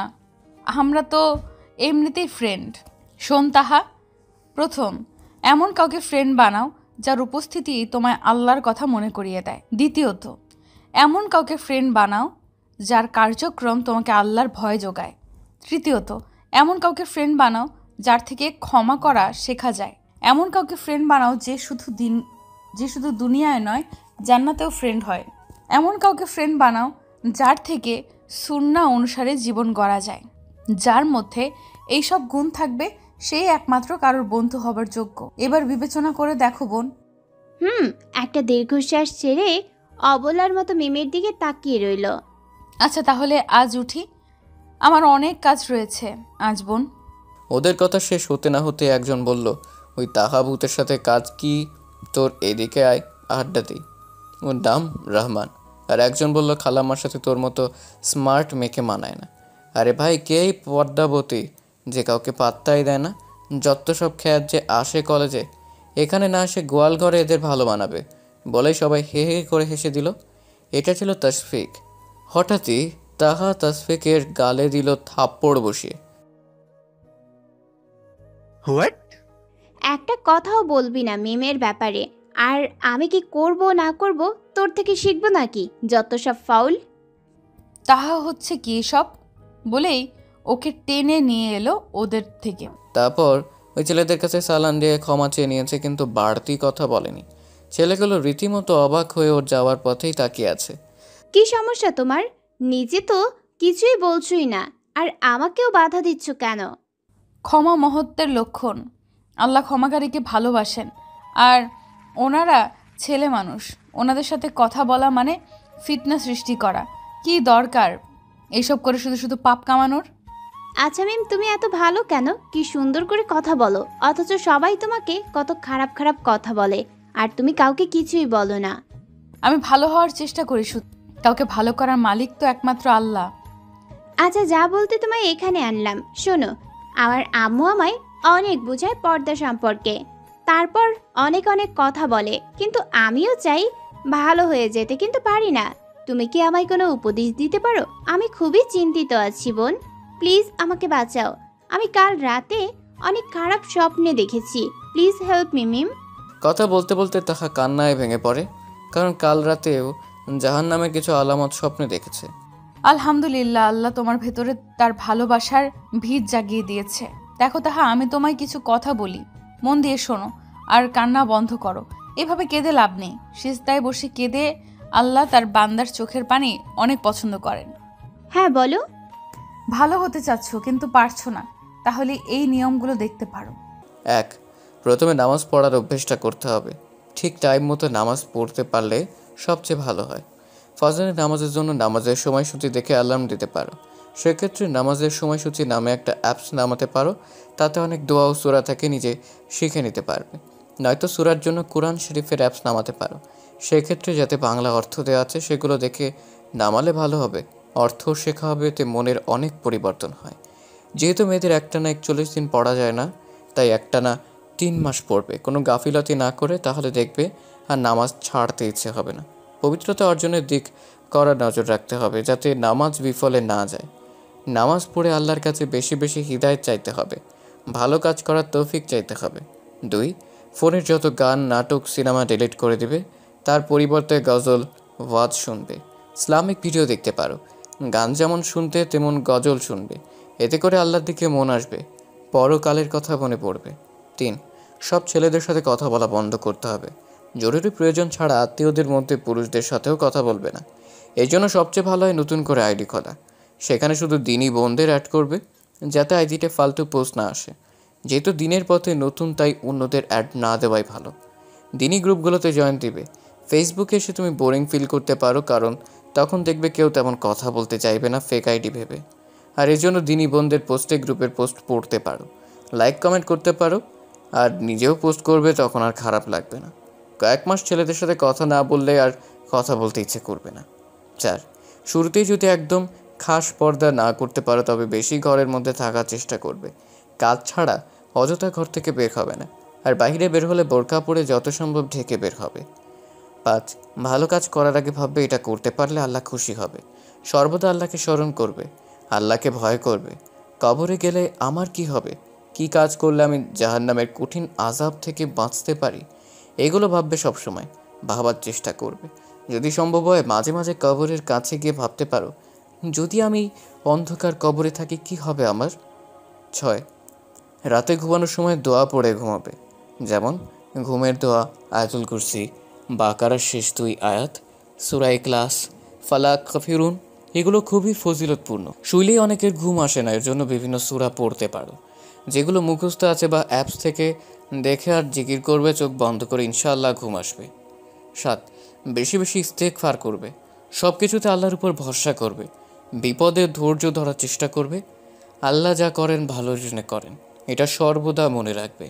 আমরা তো এমনিতেই ফ্রেন্ড। শোন তাহা, প্রথম এমন কাউকে ফ্রেন্ড বানাও যার উপস্থিতি তোমায় আল্লাহর কথা মনে করিয়ে দেয়। দ্বিতীয়ত, এমন কাউকে ফ্রেন্ড বানাও যার কার্যক্রম তোমাকে আল্লাহর ভয় যোগায়। তৃতীয়ত, এমন কাউকে ফ্রেন্ড বানাও যার থেকে ক্ষমা করা শেখা যায়। এমন কাউকে ফ্রেন্ড বানাও যে শুধু দুনিয়ায় নয় জান্নাতেও ফ্রেন্ড হয়। এমন কাউকে ফ্রেন্ড বানাও যার থেকে সুন্নাহ অনুসারে জীবন গড়া যায়। যার মধ্যে এইসব গুণ থাকবে সেই একমাত্র কারোর বন্ধু হবার যোগ্য। এবার বিবেচনা করে দেখো বোন। একটা দীর্ঘশ্বাস ছেড়ে অবলার মতো মিমের দিকে তাকিয়ে রইল। আচ্ছা তাহলে আজ উঠি, আমার অনেক কাজ রয়েছে আজ বোন। ওদের কথা শেষ হতে না হতে একজন বলল, ওই তাহা ভূতের সাথে কাজ কি তোর, এদিকে আয় আড্ডা দিই। ওর নাম রহমান। আর একজন বলল, খালাম্মার সাথে তোর মতো স্মার্ট মেয়েকে মানায় না। আরে ভাই, কে এই পর্দাবতী যে কাউকে পাত্তাই দেয় না? যত সব খ্যাত যে আসে কলেজে, এখানে না আসে গোয়াল ঘরে এদের ভালো মানাবে বলেই সবাই হে হে করে হেসে দিল। এটা ছিল তাসফিক। হঠাৎই তাহা তাসফিকের গালে দিল থাপ্পড় বসিয়ে। হোয়াট? একটা কথাও বলবি না মিমের ব্যাপারে। আর আমি কি করব না করব তোর থেকে শিখবো নাকি যত সব ফাউল। তাহা হচ্ছে কি সব বলেই ওকে টেনে নিয়ে এলো ওদের থেকে। তারপর ওই ছেলেদের কাছে সালান দিয়ে ক্ষমা চেয়ে নিয়েছে, কিন্তু বাড়তি কথা বলেনি। ছেলেগুলো রীতিমতো অবাক হয়ে ওর যাওয়ার পথেই তাকিয়ে আছে। কি সমস্যা তোমার? নিজে তো কিছুই বলছই না, আর আমাকেও বাধা দিচ্ছ কেন? ক্ষমা মহত্বের লক্ষণ। আল্লাহ ক্ষমাকারীকে ভালোবাসেন। আর ওনারা ছেলে মানুষ, ওনাদের সাথে কথা বলা মানে ফিতনা সৃষ্টি করা। কি দরকার এইসব করে শুধু শুধু পাপ কামানোর? আচ্ছা মিম, তুমি এত ভালো কেন? কি সুন্দর করে কথা বলো, অথচ সবাই তোমাকে কত খারাপ খারাপ কথা বলে আর তুমি কাউকে কিছুই বলো না। আমি ভালো হওয়ার চেষ্টা করি শুধু। কাউকে ভালো করার মালিক তো একমাত্র আল্লাহ। আচ্ছা, যা বলতে তোমায় এখানে আনলাম শোনো। আমার আম্মু আমায় অনেক বোঝায় পর্দা সম্পর্কে, তারপর অনেক অনেক কথা বলে, কিন্তু আমিও চাই ভালো হয়ে যেতে, কিন্তু পারি না। তুমি কি আমায় কোনো উপদেশ দিতে পারো? আমি খুবই চিন্তিত আছি বোন, প্লিজ আমাকে বাঁচাও। আমি কাল রাতে অনেক খারাপ স্বপ্নে দেখেছি, প্লিজ হেল্প মি মিম। কথা বলতে বলতে তাহা কান্নায় ভেঙে পড়ে, কারণ কাল রাতেও জাহান্নামের কিছু আলামত স্বপ্নে দেখেছে। আলহামদুলিল্লাহ, আল্লাহ তোমার ভেতরে তার ভালোবাসার ভিত জাগিয়ে দিয়েছে। দেখো তাহা, আমি তোমায় কিছু কথা বলি, মন দিয়ে শোনো আর কান্না বন্ধ করো। এভাবে কেঁদে লাভ নেই। সিজদায় বসে কেঁদে আল্লাহ তার বান্দার চোখের পানি অনেক পছন্দ করেন। হ্যাঁ বলো। ভালো হতে চাচ্ছ কিন্তু পারছো না, তাহলে এই নিয়মগুলো দেখতে পারো। 1. প্রথমে নামাজ পড়ার অভ্যেসটা করতে হবে। ঠিক টাইম মতো নামাজ পড়তে পারলে সবচেয়ে ভালো হয়। ফজরের নামাজের জন্য নামাজের সময়সূচি দেখে অ্যালার্ম দিতে পারো। সেক্ষেত্রে নামাজের সময়সূচি নামে একটা অ্যাপস নামাতে পারো, তাতে অনেক দোয়া ও সূরা থেকে নিজে শিখে নিতে পারবে। নয়তো সূরার জন্য কোরআন শরীফের অ্যাপস নামাতে পারো। সেক্ষেত্রে যাতে বাংলা অর্থ দেওয়া আছে সেগুলো দেখে নামালে ভালো হবে। অর্থ শেখা হবে, এতে মনের অনেক পরিবর্তন হয়। যেহেতু মেয়েদের একটানা 41 দিন পড়া যায় না, তাই একটানা 3 মাস পড়বে কোনো গাফিলতি না করে, তাহলে দেখবে আর নামাজ ছাড়তে ইচ্ছে হবে না। পবিত্রতা অর্জনের দিক কড়া নজর রাখতে হবে, যাতে নামাজ বিফলে না যায়। নামাজ পড়ে আল্লাহর কাছে বেশি বেশি হিদায়াত চাইতে হবে, ভালো কাজ করার তৌফিক চাইতে হবে। 2. ফোনের যত গান, নাটক, সিনেমা ডিলিট করে দিবে, তার পরিবর্তে গজল, ওয়াজ শুনবে। ইসলামিক ভিডিও দেখতে পারো। গান যেমন শুনতে তেমন গজল শুনবে, এতে করে আল্লাহর দিকে মন আসবে, পরকালের কথা মনে পড়বে। 3. সব ছেলেদের সাথে কথা বলা বন্ধ করতে হবে। জরুরি প্রয়োজন ছাড়া আত্মীয়দের মধ্যে পুরুষদের সাথেও কথা বলবে না। এই জন্য সবচেয়ে ভালো হয় নতুন করে আইডি খোলা। সেখানে শুধু দিনই বোনদের অ্যাড করবে, যাতে আইডিতে ফালতু পোস্ট না আসে। যেহেতু দিনের পথে নতুন, তাই অন্যদের অ্যাড না দেওয়াই ভালো। দিনই গ্রুপগুলোতে জয়েন দিবে। ফেসবুকে এসে তুমি বোরিং ফিল করতে পারো, কারণ তখন দেখবে কেউ তেমন কথা বলতে চাইবে না ফেক আইডি ভেবে। আর এই জন্য দিনই বোনদের পোস্টে গ্রুপের পোস্ট পড়তে পারো, লাইক কমেন্ট করতে পারো, আর নিজেও পোস্ট করবে, তখন আর খারাপ লাগবে না। কয়েক মাস ছেলেদের সাথে কথা না বললে আর কথা বলতে ইচ্ছে করবে না। 4. শুরুতেই যদি একদম খাস পর্দা না করতে পারো, তবে বেশি ঘরের মধ্যে থাকার চেষ্টা করবে। কাজ ছাড়া অযথা ঘর থেকে বের হবে না, আর বাইরে বের হলে বোরকা পরে যত সম্ভব ঢেকে বের হবে। 5. ভালো কাজ করার আগে ভাববে এটা করতে পারলে আল্লাহ খুশি হবে। সর্বদা আল্লাহকে স্মরণ করবে, আল্লাহকে ভয় করবে। কবরে গেলে আমার কি হবে, কি কাজ করলে আমি জাহান্নামের কঠিন আযাব থেকে বাঁচতে পারি, এগুলো ভাববে সবসময়, ভাবার চেষ্টা করবে। যদি সম্ভব হয় মাঝে মাঝে কবরের কাছে গিয়ে ভাবতে পারো, যদি আমি অন্ধকার কবরে থাকি কি হবে আমার। 6. রাতে ঘুমানোর সময় দোয়া পড়ে ঘুমাবে, যেমন ঘুমের দোয়া, আয়াতুল কুরসি, বাকারার শেষ 2 আয়াত, সূরা ইখলাস, ফালাক, কাফিরুন, এগুলো খুবই ফজিলতপূর্ণ। শুইলেই অনেকের ঘুম আসে না, এর জন্য বিভিন্ন সূরা পড়তে পারো, যেগুলো মুখস্থ আছে বা অ্যাপস থেকে দেখে আর জিকির করবে চোখ বন্ধ করে, ইনশাআল্লাহ ঘুম আসবে। 7. বেশি বেশি ইস্তেগফার করবে, সব কিছুতে আল্লাহর উপর ভরসা করবে, বিপদে ধৈর্য ধরার চেষ্টা করবে। আল্লাহ যা করেন ভালোর জন্য করেন, এটা সর্বদা মনে রাখবে।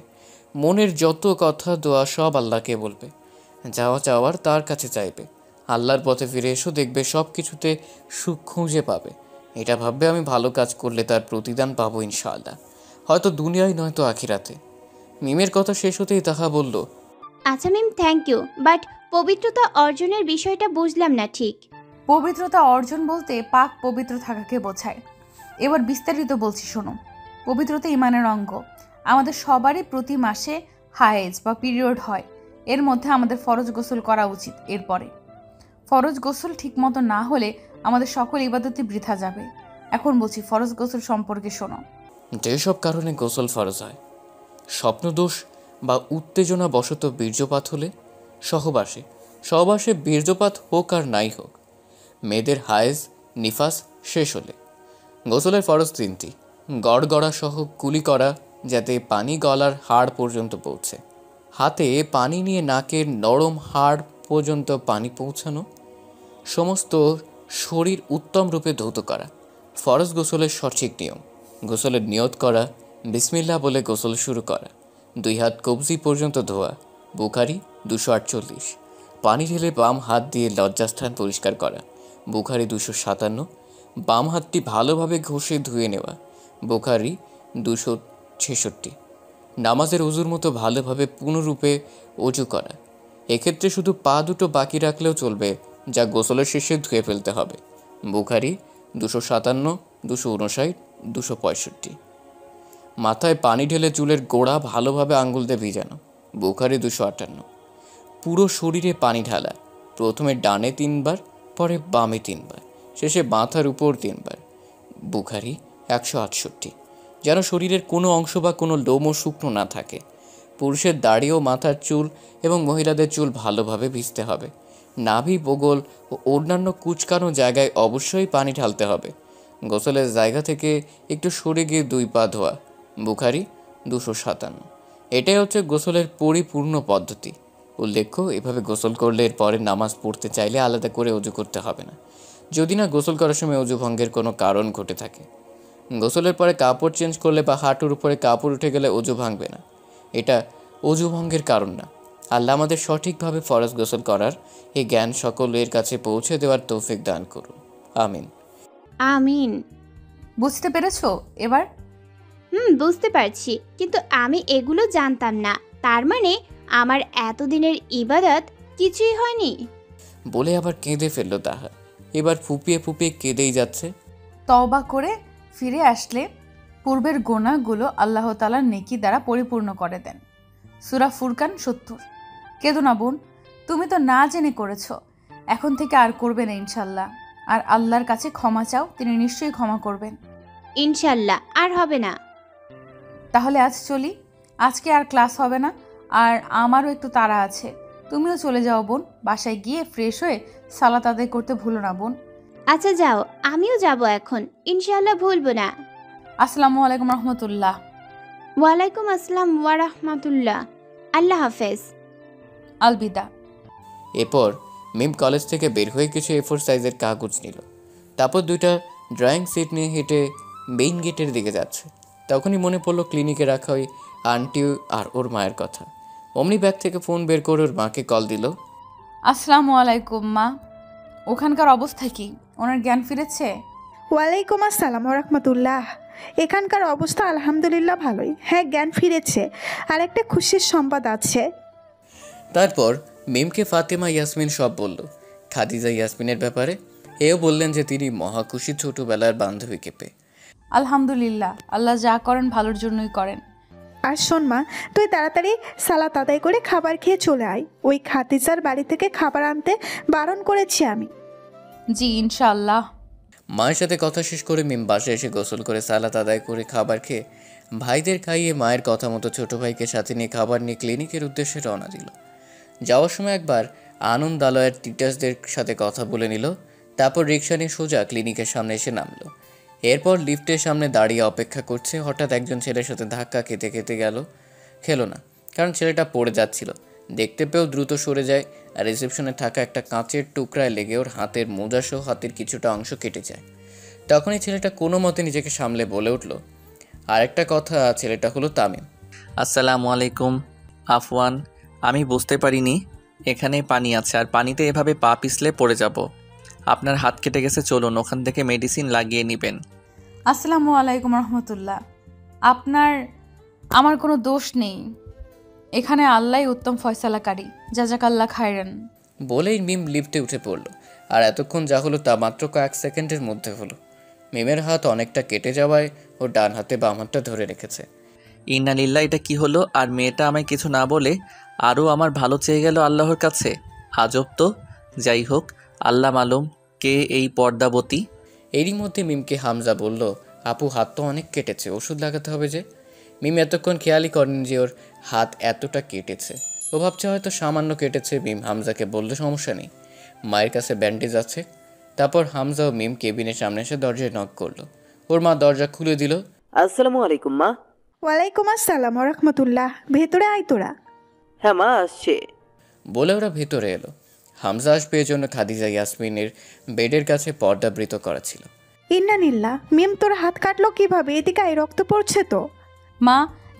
মনের যত কথা, দোয়া সব আল্লাহকে বলবে, যাওয়া চাওয়ার তার কাছে চাইবে। আল্লাহর পথে ফিরে এসো, দেখবে সব কিছুতে সুখ খুঁজে পাবে। এটা ভাববে আমি ভালো কাজ করলে তার প্রতিদান পাবো ইনশাআল্লাহ, হয়তো দুনিয়ায় নয়তো আখিরাতে। মিমের কথা শেষ হতেই তাহা বলল, আচ্ছা মিম, থ্যাংক ইউ, বাট পবিত্রতা অর্জনের বিষয়টা বুঝলাম না ঠিক। পবিত্রতা অর্জন বলতে পাক পবিত্র থাকাকে বোঝায়। এবার বিস্তারিত বলছি শোনো। পবিত্রতা ইমানের অঙ্গ। আমাদের সবারই প্রতি মাসে হায়েজ বা পিরিয়ড হয়, এর মধ্যে আমাদের ফরজ গোসল করা উচিত। এরপরে ফরজ গোসল ঠিকমতো না হলে আমাদের সকল ইবাদতই বৃথা যাবে। এখন বলছি ফরজ গোসল সম্পর্কে শোনো। যেসব কারণে গোসল ফরজ হয়, স্বপ্নদোষ বা উত্তেজনা বশত বীর্যপাত হলে, সহবাসে বীর্যপাত হোক আর নাই হোক, মেয়েদের হায়েজ, নিফাস শেষ হলে। গোসলের ফরজ 3টি। গড়গড়া সহ কুলি করা, যাতে পানি গলার হাড় পর্যন্ত পৌঁছে। হাতে পানি নিয়ে নাকের নরম হাড় পর্যন্ত পানি পৌঁছানো। সমস্ত শরীর উত্তম রূপে ধৌত করা। ফরজ গোসলের সঠিক নিয়ম: গোসলের নিয়ত করা, বিসমিল্লাহ বলে গোসল শুরু করা, 2 হাত কবজি পর্যন্ত ধোয়া। বুখারী 248। পানি ঢেলে বাম হাত দিয়ে লজ্জাস্থান পরিষ্কার করা, বুখারি 257, বাম হাতটি ভালোভাবে ঘষে ধুয়ে নেওয়া, বুখারি 266। নামাজের অজুর মতো ভালোভাবে পূর্ণরূপে অজু করা, এক্ষেত্রে শুধু পা দুটো বাকি রাখলেও চলবে, যা গোসলের শেষে ধুয়ে ফেলতে হবে, বুখারি 257, 259, 265। মাথায় পানি ঢেলে চুলের গোড়া ভালোভাবে আঙ্গুল দিয়ে ভিজানো, বুখারি 258। পুরো শরীরে পানি ঢালা, প্রথমে ডানে 3 বার, পরে বামে 3 বার, শেষে মাথার উপর 3 বার, বুখারি 168। যেন শরীরের কোনো অংশ বা কোনো লোমও শুকনো না থাকে। পুরুষের দাড়ি ও মাথার চুল এবং মহিলাদের চুল ভালোভাবে ভিজতে হবে। নাভি, বগল ও অন্যান্য কুচকানো জায়গায় অবশ্যই পানি ঢালতে হবে। গোসলের জায়গা থেকে একটু সরে গিয়ে 2 পা ধোয়া, বুখারি 257। এটাই হচ্ছে গোসলের পরিপূর্ণ পদ্ধতি। উল্লেখ্য, এভাবে গোসল করলে এর পরে নামাজ পড়তে চাইলে আলাদা করে অজু করতে হবে না, যদি না গোসল করার সময় অজু ভঙ্গের কোনো কারণ ঘটে থাকে। গোসলের পরে কাপড় চেঞ্জ করলে বা হাঁটুর উপরে কাপড় উঠে গেলে অজু ভাঙবে না, এটা অজু ভঙ্গের কারণ না। আল্লাহ আমাদের সঠিকভাবে ফরজ গোসল করার এই জ্ঞান সকলের কাছে পৌঁছে দেওয়ার তৌফিক দান করুন, আমিন। আমিন। বুঝতে পেরেছো এবার? বুঝতে পারছি, কিন্তু আমি এগুলো জানতাম না। তার মানে আমার এতদিনের ইবাদত কিছুই হয়নি। বলে আবার কেঁদে ফেললো তাহা। এবার ফুপিয়ে ফুপিয়ে কেঁদেই যাচ্ছে। তওবা করে ফিরে আসলে পূর্বের গোনাগুলো আল্লাহ তাআলার নেকি দ্বারা পরিপূর্ণ করে দেন। সূরা ফুরকান 70। কেঁদো না বোন, তুমি তো না জেনে করেছো, এখন থেকে আর করবে না ইনশাল্লাহ। আর আল্লাহর কাছে ক্ষমা চাও, তিনি নিশ্চয়ই ক্ষমা করবেন। ইনশাল্লাহ আর হবে না। তাহলে আজ চলি, আজকে আর ক্লাস হবে না, আর আমারও একটু তাড়া আছে। তুমিও চলে যাও বোন, বাসায় গিয়ে ফ্রেশ হয়ে সালাত আদায় করতে ভুলো না বোন। আচ্ছা যাও, আমিও যাব এখন, ইনশাল্লাহ ভুলবো না। আসসালামু আলাইকুম রহমতুল্লাহ। ওয়ালাইকুম আসসালাম ওয়া রাহমাতুল্লাহ। আল্লাহ হাফেজ। আলবিদা। এরপর মিম কলেজ থেকে বের হয়ে কিছু A4 সাইজের কাগজ নিল, তারপর 2টা ড্রয়িং সিট নিয়ে হেঁটে মেইন গেটের দিকে যাচ্ছে। তখনই মনে পড়লো ক্লিনিকে রাখা ওই আন্টি আর ওর মায়ের কথা। অমনি ব্যাগ থেকে ফোন বের করে ওর মাকে কল দিল। আসসালামু আলাইকুম মা, ওখানকার অবস্থা কি? ওনার জ্ঞান ফিরেছে? ওয়ালাইকুম আসসালাম রাহমাতুল্লাহ। এখানকার অবস্থা আলহামদুলিল্লাহ ভালোই, হ্যাঁ জ্ঞান ফিরেছে। আর একটা খুশির সংবাদ আছে। তারপর মিমকে ফাতেমা ইয়াসমিন সব বলল খাদিজা ইয়াসমিনের ব্যাপারে। এও বললেন যে তিনি মহাখুশি ছোটবেলার বান্ধবীকে পেয়ে। আলহামদুলিল্লাহ, আল্লাহ যা করেন ভালোর জন্যই করেন। আর শোন মা, তুই তাড়াতাড়ি সালাত আদায় করে খাবার খেয়ে চলে আয়। ওই খাদিজার বাড়ি থেকে খাবার আনতে বারণ করেছি আমি। জি ইনশাআল্লাহ। মায়ের সাথে কথা শেষ করে মিম বাসায় এসে গোসল করে সালাত আদায় করে খাবার খেয়ে ভাইদের খাইয়ে মায়ের কথা মতো ছোট ভাইকে সাথে নিয়ে খাবার নিয়ে ক্লিনিকের উদ্দেশ্যে রওনা দিল। যাওয়ার সময় একবার আনন্দালয়ের টিচার্সদের সাথে কথা বলে নিল, তারপর রিক্সা নিয়ে সোজা ক্লিনিকের সামনে এসে নামলো। এরপর লিফটের সামনে দাঁড়িয়ে অপেক্ষা করছে। হঠাৎ একজন ছেলের সাথে ধাক্কা খেতে খেতে খেলো না, কারণ ছেলেটা পড়ে যাচ্ছিল। দেখতে পেয়েও দ্রুত সরে যায়, আর রিসেপশনে থাকা একটা কাঁচের টুকরায় লেগে ওর হাতের মোজাসহ হাতের কিছুটা অংশ কেটে যায়। তখনই ছেলেটা কোনো মতে নিজেকে সামলে বলে উঠল। আরেকটা কথা, ছেলেটা হলো তামিম। আসসালামু আলাইকুম আফওয়ান, আমি বুঝতে পারিনি এখানে পানি আছে, আর পানিতে এভাবে পা পিছলে পড়ে যাব। আপনার হাত কেটে গেছে, চলুন ওখান থেকে মেডিসিন লাগিয়ে নেবেন। আসসালামু আলাইকুম রহমতুল্লাহ। আমার কোনো দোষ নেই, এখানে আল্লাহই উত্তম ফয়সালাকারী, জাজাকাল্লাহ খায়রান। বলেই মিম লিফটে উঠে পড়ল। আর এতক্ষণ যা হলো তা মাত্র কয়েক সেকেন্ডের মধ্যে হলো। মিমের হাত অনেকটা কেটে যাওয়ায় ও ডান হাতে বাম হাতটা ধরে রেখেছে। ইন্না লিল্লাহ, এটা কি হলো? আর মেয়েটা আমায় কিছু না বলে আরও আমার ভালো চেয়ে গেল আল্লাহর কাছে। আজব তো। যাই হোক, আল্লাহ মালুম কে এই পর্দাবতী। এরই মধ্যে মিমকে হামজা বলল, আপু হাত তো অনেক কেটেছে, ওষুধ লাগাতে হবে যে। মিম এতক্ষণ খেয়ালই করেন যে ওর হাত এতটা কেটেছে। ও ভাবছে হয়তো সামান্য কেটেছে। মিম হামজাকে বলল, সমস্যা নেই, মায়ের কাছে ব্যান্ডেজ আছে। তারপর হামজা ও মিম কেবিনের সামনে এসে দরজায় নক করলো। ওর মা দরজা খুলে দিল। আসসালামু আলাইকুম মা। ওয়ালাইকুম আসসালাম রাহমাতুল্লাহ। ভেতরে আয় তোরা। হ্যাঁ মা, আসছে বলে ওরা ভেতরে এলো। হামজা আসবে এজন্য খাদিজা ইয়াসমিনের বেডের কাছে পর্দাবৃত করা ছিল। ইন্নানিল্লা, মিম তোর হাত কাটলো কিভাবে? এদিকে আয়, রক্ত পড়ছে তো। মা,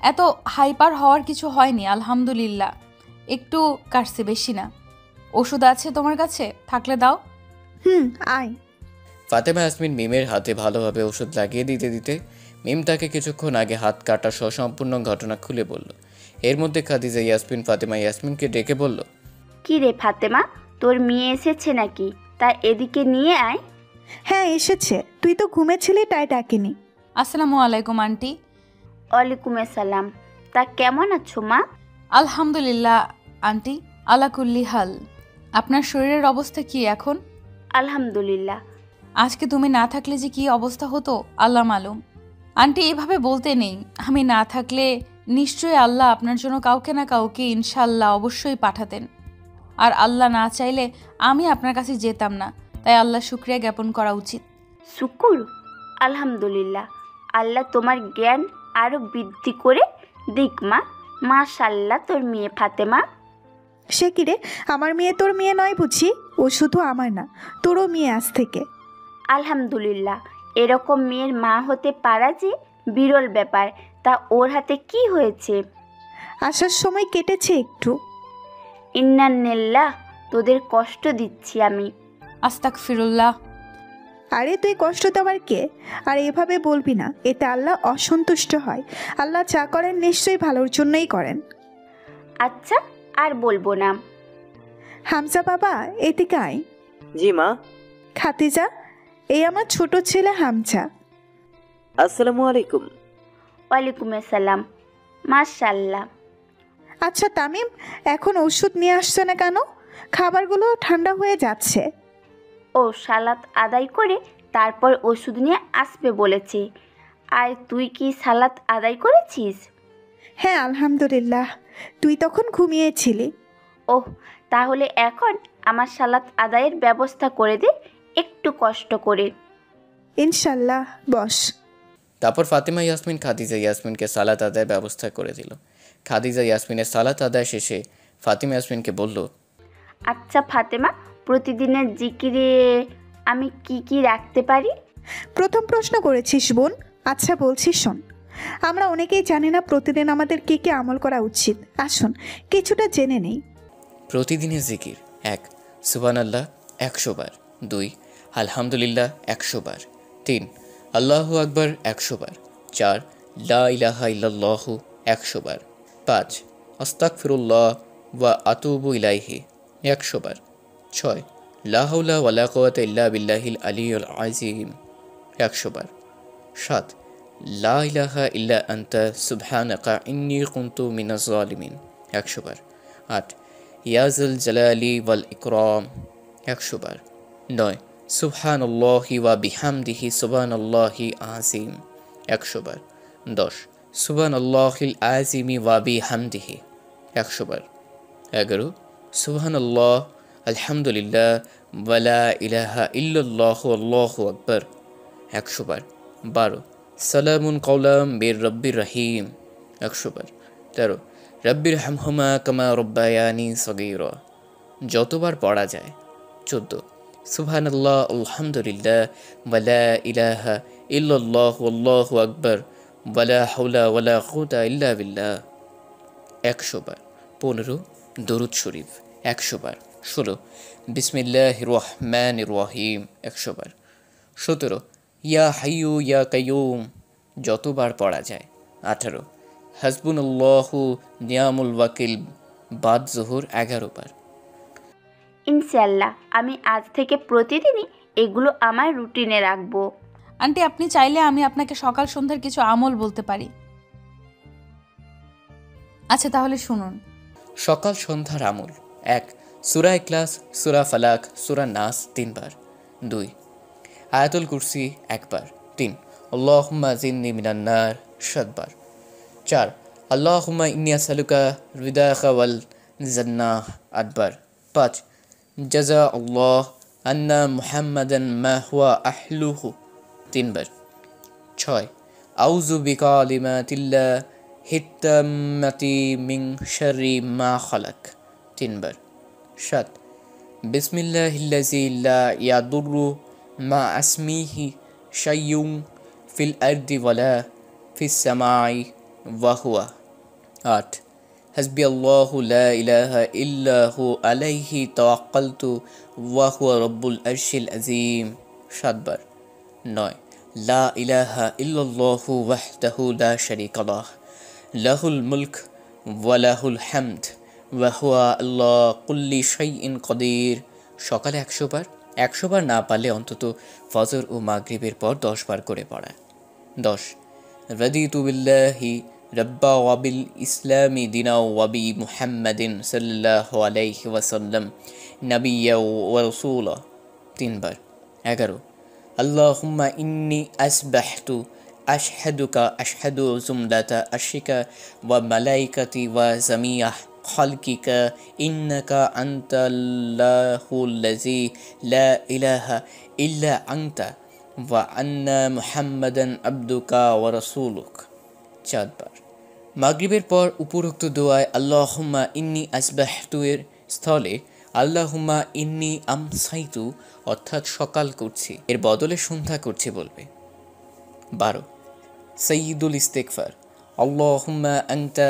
এত হাইপার হওয়ার কিছু হয়নি, আলহামদুলিল্লাহ। একটু কাটছে, বেশি না। ওষুধ আছে তোমার কাছে? থাকলে দাও। আয়। ফাতেমা ইয়াসমিন মিমের হাতে ভালোভাবে ওষুধ লাগিয়ে দিতে দিতে মিম তাকে কিছুক্ষণ আগে হাত কাটা সম্পূর্ণ ঘটনা খুলে বলল। এর মধ্যে খাদিজা ইয়াসমিন ফাতেমা ইয়াসমিনকে ডেকে বলল, কি রে ফাতেমা, তোর মেয়ে এসেছে নাকি? তা এদিকে নিয়ে আয়। হ্যাঁ এসেছে, তুই তো ঘুমেছিলি তাই ডাকিনি। আসসালামু আলাইকুম আন্টি। ওয়ালাইকুম আসসালাম। তা কেমন আছো মা? আলহামদুলিল্লাহ আন্টি, আলা কুল্লি হাল। আপনার শরীরের অবস্থা কি এখন? আলহামদুলিল্লাহ। আজকে তুমি না থাকলে যে কি অবস্থা হতো আল্লাহ মালুম। আন্টি এভাবে বলতে নেই, আমি না থাকলে নিশ্চয়ই আল্লাহ আপনার জন্য কাউকে না কাউকে ইনশাল্লাহ অবশ্যই পাঠাতেন। আর আল্লাহ না চাইলে আমি আপনার কাছে যেতাম না, তাই আল্লাহ শুকরিয়া জ্ঞাপন করা উচিত। শুকুর, আলহামদুলিল্লাহ। আল্লাহ তোমার জ্ঞান আরও বৃদ্ধি করে দিক মা। মাশাল্লাহ তোর মেয়ে ফাতেমা। সে কি রে, আমার মেয়ে তোর মেয়ে নয় বুঝি? ও শুধু আমার না, তোরও মেয়ে আজ থেকে। আলহামদুলিল্লাহ, এরকম মেয়ের মা হতে পারা যে বিরল ব্যাপার। তা ওর হাতে কি হয়েছে? আসার সময় কেটেছে একটু। ইন্নান্নিল্লাহ, তোদের কষ্ট দিচ্ছি আমি। আস্তাগফিরুল্লাহ। আরে তুই কষ্ট দেওয়ার কে? আর এভাবে বলবি না, এতে আল্লাহ অসন্তুষ্ট হয়। আল্লাহ যা করেন নিশ্চয়ই ভালোর জন্যই করেন। আচ্ছা, আর বলবো না। হামজা বাবা এদিকে আয়। জি মা। খাদিজা, এই আমার ছোট ছেলে হামজা। আসসালামু আলাইকুম। ওয়ালাইকুম আসসালাম। মাশাল্লাহ। আচ্ছা তামিম, এখন ওষুধ নিয়ে আসছে না কেন? খাবারগুলো ঠান্ডা হয়ে যাচ্ছে। ও সালাত আদায় করে তারপর ওষুধ নিয়ে আসবে বলেছে। আর তুই কি সালাত আদায় করেছিস? হ্যাঁ আলহামদুলিল্লাহ, তুই তখন ঘুমিয়েছিলি। ওহ, তাহলে এখন আমার সালাত আদায়ের ব্যবস্থা করে দে, একটু কষ্ট করে। ইনশাল্লাহ, বস। তারপর ফাতেমা ইয়াসমিন খাদিজা ইয়াসমিনকে সালাত আদায়ের ব্যবস্থা করে দিল। খাদিজা ইয়াসমিনের সালাত আদায় শেষে ফাতেমা ইয়াসমিনকে বলল, আচ্ছা ফাতেমা, প্রতিদিনের জিকিরে আমি কি কি রাখতে পারি? প্রথম প্রশ্ন করেছিস বোন। আচ্ছা বলছি শোন, আমরা অনেকেই জানি না প্রতিদিন আমাদের কি কি আমল করা উচিত। আসুন কিছুটা জেনে নেই। প্রতিদিনের জিকির: 1. সুবহানাল্লাহ 100 বার, 2. আলহামদুলিল্লাহ 100 বার, 3. আল্লাহু আকবার 100 বার, 4. লা ইলাহা ইল্লাল্লাহু 100 বার, 5. আস্তাগফিরুল্লাহ ওয়া আতুবু ইলাইহি 100 বার, 6. লা হাওলা ওয়ালা কুওয়াতা ইল্লা বিল্লাহিল আলিয়্যিল আযীম 100 বার, 7. লা ইলাহা ইল্লা আনতা সুবহানাকা ইন্নী কুনতু মিনাজ জালিমিন 100 বার, 8. ইয়া যাল জালালি ওয়াল ইকরাম 100 বার, 9. সুবহানাল্লাহি ওয়া বিহামদিহি সুবহানাল্লাহি আযীম 100 বার, 10. সুবহানাল্লাহিল আযীমি ওয়া বিহামদিহি 100 বার, 11. সুবহানাল্লাহ আলহামদুলিল্লাহ ওয়া লা ইলাহা ইল্লাল্লাহু আল্লাহু আকবার 100 বার, 12. সালামুন কাওলাম মির রাব্বির রহিম 100 বার, 13. রব্বির হামহুমা কামা রব্বায়ানি সগীরা যতবার পড়া যায়, 14. সুবহানাল্লাহ আলহামদুলিল্লাহ ওয়া লা ইলাহা ইল্লাল্লাহু আল্লাহু আকবার ওয়া লা হাওলা ওয়া লা কুওয়াতা ইল্লা বিল্লাহ 100 বার, 15. দরুদ শরীফ 100 বার, 16. বিসমিল্লাহির রহমানির রহিম 100 বার, 17. ইয়া হাইয়ু ইয়া কাইয়ুম যতবার পড়া যায়, 18. হাসবুনাল্লাহু নিয়ামুল ওয়াকিল বাদ জোহর 11 বার। ইনশাআল্লাহ আমি আজ থেকে প্রতিদিনই এগুলো আমার রুটিনে রাখবো। আন্টি আপনি চাইলে আমি আপনাকে সকাল সন্ধ্যার কিছু আমল বলতে পারি। আচ্ছা তাহলে শুনুন। সকাল সন্ধ্যার আমল: 1. সূরা ইখলাস, সূরা ফালাক, সূরা নাস 3 বার, 2. আয়াতুল কুরসি 1 বার, 3. আল্লাহুম্মা জিন্নি মিনান নার 7 বার, 4. আল্লাহুম্মা ইন্নী আসআলুকা রিদাকা ওয়াল জান্নাহ 8 বার, 5. জাযা আল্লাহ আন্না মুহাম্মাদান মা হুয়া আহলুহু 3 বার, 6. আউযু বিকালিমাতিল্লাহ হিত্তাম্মাতি মিন শাররি মা খালাক 3 বার, 7. বিসমিল্লাহিল্লাযী লা ইয়াদুররু মা আসমিহি শাইউন ফিল আরদি ওয়ালা ফিস সামাই ওয়া হুয়া 8. হাসবি আল্লাহু লা ইলাহা ইল্লাহু আলাইহি তাওয়াক্কালতু ওয়া হুয়া রব্বুল আরশিল আযীম 7 বার। 9 লা ইলাহা ইল্লাল্লাহু ওয়াহদাহু লা শারীকা লাহ লাহুল মুলক ওয়া লাহুল হামদ ওয়া হুয়া আলা কুল্লি শাইইন কাদির। সকালে 100 বার, 100 বার না পারলে অন্তত ফজর ও মাগরিবের পর 10 বার করে পড়া। 10 রাদিতু বিল্লাহি রাব্বা ওয়া বিল ইসলামি দিনা ওয়া বি মুহাম্মাদিন সাল্লাল্লাহু আলাইহি ওয়াসাল্লাম নাবিয়্যা ওয়া রাসূলা 3 বার। 11 আল্লাহুম্মা ইন্নী আসবাহতু আশহাদুকা আশহাদু জুমলাতা আশিকা ওয়া মালাইকাতি ওয়া জামিয়াহ খালকিকা ইন্নাকা আনতাল্লাহুল্লাযী লা ইলাহা ইল্লা আনতা ওয়া আন্না মুহাম্মাদান আবদুকা ওয়া রাসূলুক 4 বার। মাগরিবের পর উপরোক্ত দোয়ায় আল্লাহুম্মা ইন্নী আসবাহতু এর স্থলে আল্লাহুম্মা ইন্নী আমসাইতু অর্থাৎ সকাল করছি এর বদলে সন্ধ্যা করছি বলবে। 12 সাইয়্যিদুল ইস্তিগফার আল্লাহুম্মা আনতা